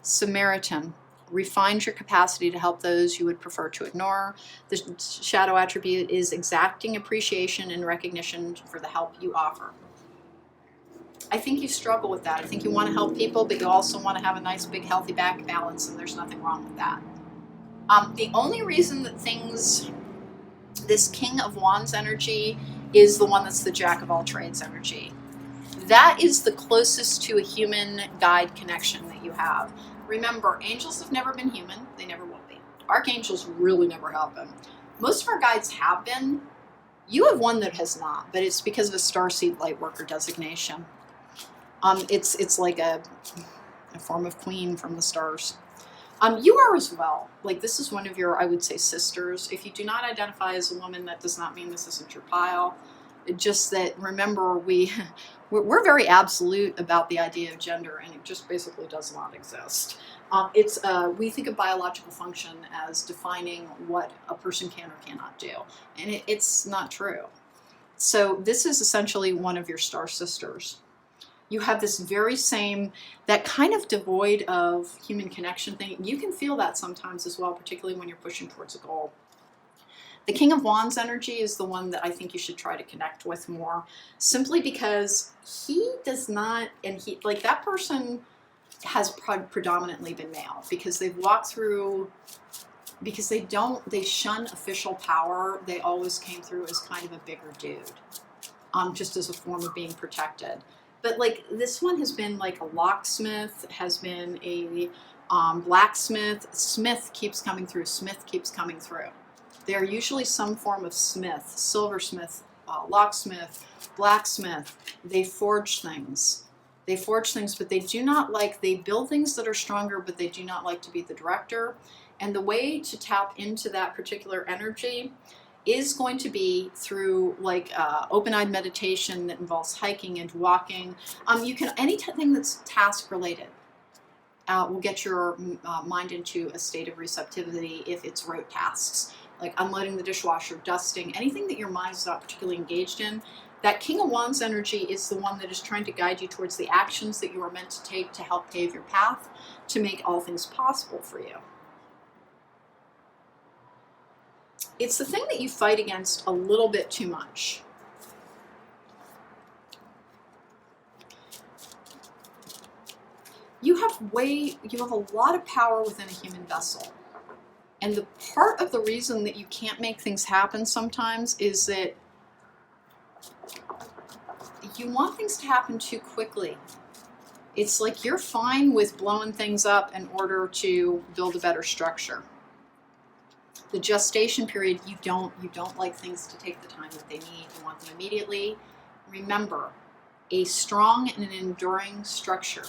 Samaritan, refines your capacity to help those you would prefer to ignore. The shadow attribute is exacting appreciation and recognition for the help you offer. I think you struggle with that. I think you want to help people, but you also want to have a nice, big, healthy back balance, and there's nothing wrong with that. The only reason that this King of Wands energy is the one that's the Jack of all trades energy. That is the closest to a human guide connection that you have. Remember, angels have never been human. They never will be. Archangels really never have been. Most of our guides have been. You have one that has not, but it's because of a starseed light worker designation. It's like a form of queen from the stars. You are as well. Like this is one of your, I would say, sisters. If you do not identify as a woman, that does not mean this isn't your pile. Just that, remember, we're very absolute about the idea of gender, and it just basically does not exist. We think of biological function as defining what a person can or cannot do, and it's not true. So this is essentially one of your star sisters. You have this very same, that kind of devoid of human connection thing. You can feel that sometimes as well, particularly when you're pushing towards a goal. The King of Wands energy is the one that I think you should try to connect with more, simply because he does not, and he, like, that person has predominantly been male, because they've walked through, because they shun official power. They always came through as kind of a bigger dude, just as a form of being protected. But like, this one has been like a locksmith, has been a blacksmith. Smith keeps coming through. Smith keeps coming through. They are usually some form of smith, silversmith, locksmith, blacksmith. They forge things. They forge things, but they do not like, they build things that are stronger, but they do not like to be the director. And the way to tap into that particular energy is going to be through like open-eyed meditation that involves hiking and walking. You can, anything that's task related will get your mind into a state of receptivity if it's rote tasks, like unloading the dishwasher, dusting, anything that your mind is not particularly engaged in. That King of Wands energy is the one that is trying to guide you towards the actions that you are meant to take to help pave your path, to make all things possible for you. It's the thing that you fight against a little bit too much. You have a lot of power within a human vessel. And the part of the reason that you can't make things happen sometimes is that you want things to happen too quickly. It's like you're fine with blowing things up in order to build a better structure. The gestation period, you don't like things to take the time that they need. You want them immediately. Remember, a strong and an enduring structure,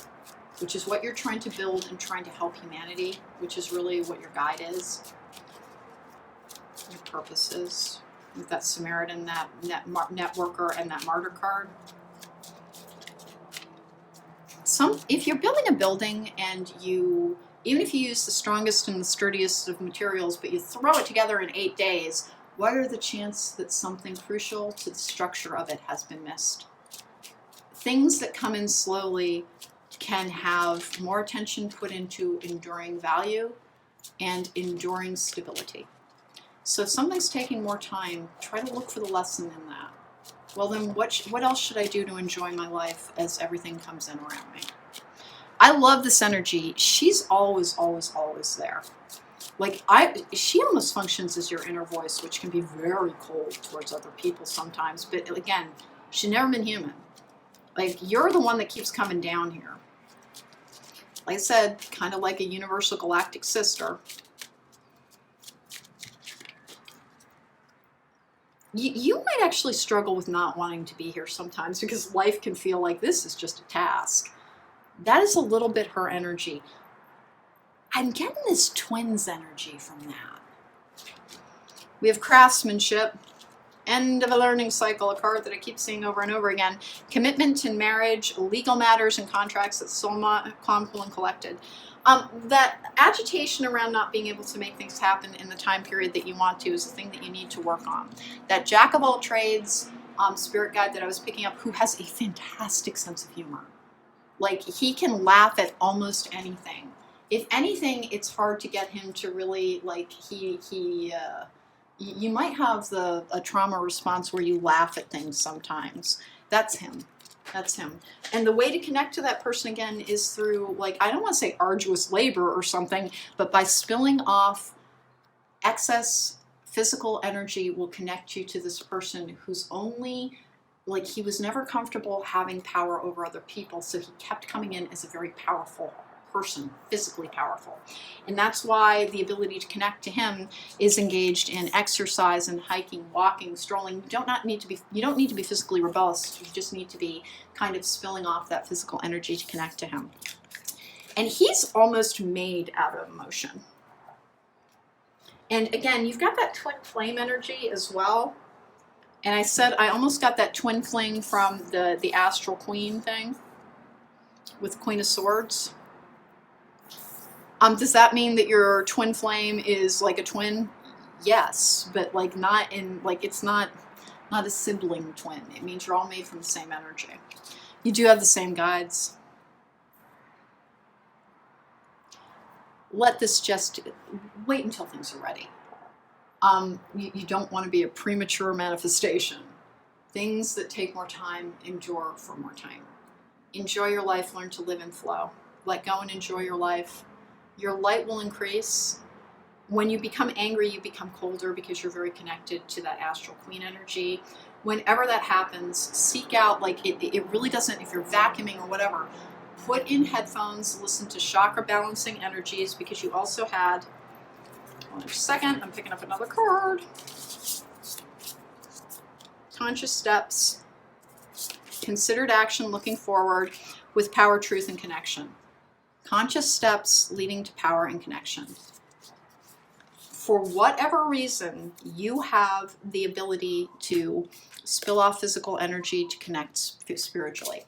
which is what you're trying to build and trying to help humanity, which is really what your guide is, your purpose is, with that Samaritan, that networker, and that martyr card. If you're building a building and even if you use the strongest and the sturdiest of materials, but you throw it together in 8 days, what are the chances that something crucial to the structure of it has been missed? Things that come in slowly can have more attention put into enduring value and enduring stability. So if something's taking more time, try to look for the lesson in that. Well, then what else should I do to enjoy my life as everything comes in around me? I love this energy. She's always, always, always there. Like, she almost functions as your inner voice, which can be very cold towards other people sometimes. But again, she's never been human. Like, you're the one that keeps coming down here. Like I said, kind of like a universal galactic sister. You might actually struggle with not wanting to be here sometimes, because life can feel like this is just a task. That is a little bit her energy. I'm getting this twins energy from that. We have craftsmanship, end of a learning cycle, a card that I keep seeing over and over again. Commitment in marriage, legal matters and contracts, that's soulmate, calm, cool, and collected. That agitation around not being able to make things happen in the time period that you want to is the thing that you need to work on. That jack of all trades spirit guide that I was picking up, who has a fantastic sense of humor. Like, he can laugh at almost anything. If anything, it's hard to get him to really, like, you might have a trauma response where you laugh at things sometimes. That's him. That's him. And the way to connect to that person again is through, like, I don't want to say arduous labor or something, but by spilling off excess physical energy will connect you to this person who's only, like, he was never comfortable having power over other people, so he kept coming in as a very powerful person, physically powerful. And that's why the ability to connect to him is engaged in exercise and hiking, walking, strolling. You don't need to be physically rebellious. You just need to be kind of spilling off that physical energy to connect to him. And he's almost made out of emotion. And again, you've got that twin flame energy as well. And I said I almost got that twin flame from the Astral Queen thing with Queen of Swords. Does that mean that your twin flame is like a twin? Yes, but like not in, like it's not a sibling twin. It means you're all made from the same energy. You do have the same guides. Let this just wait until things are ready. You don't want to be a premature manifestation. Things that take more time endure for more time. Enjoy your life, learn to live in flow. Let go and enjoy your life. Your light will increase. When you become angry, you become colder because you're very connected to that Astral Queen energy. Whenever that happens, seek out, like it really doesn't, if you're vacuuming or whatever, put in headphones, listen to chakra balancing energies, because you also had, hold on a second, I'm picking up another card. Conscious steps, considered action looking forward with power, truth, and connection. Conscious steps leading to power and connection. For whatever reason, you have the ability to spill off physical energy to connect spiritually.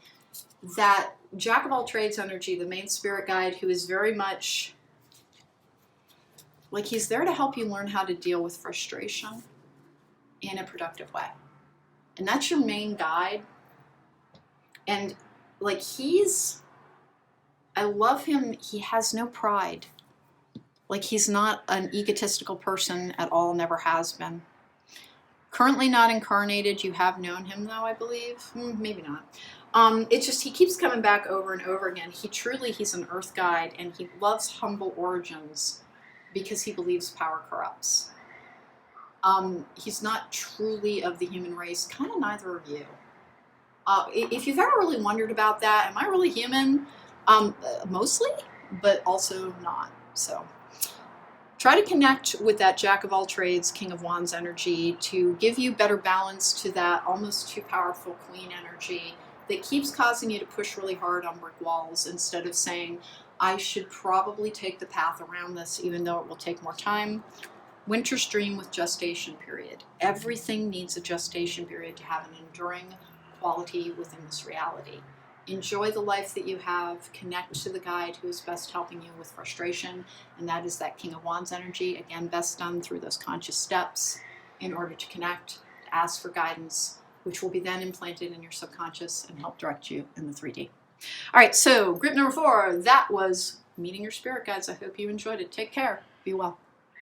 That Jack of all trades energy, the main spirit guide, who is very much like he's there to help you learn how to deal with frustration in a productive way. And that's your main guide. And like I love him. He has no pride. Like he's not an egotistical person at all, never has been. Currently not incarnated. You have known him though, I believe. Maybe not. It's just he keeps coming back over and over again. He's an earth guide, and he loves humble origins because he believes power corrupts. He's not truly of the human race, kind of neither of you. If you've ever really wondered about that, am I really human? Mostly, but also not. So try to connect with that Jack of all trades, King of Wands energy to give you better balance to that almost too powerful Queen energy that keeps causing you to push really hard on brick walls instead of saying, I should probably take the path around this even though it will take more time. Winter's dream with gestation period. Everything needs a gestation period to have an enduring quality within this reality. Enjoy the life that you have. Connect to the guide who is best helping you with frustration, and that is that King of Wands energy. Again, best done through those conscious steps in order to connect, to ask for guidance, which will be then implanted in your subconscious and help direct you in the 3D. All right, so group number 4, that was meeting your spirit guides. I hope you enjoyed it. Take care. Be well.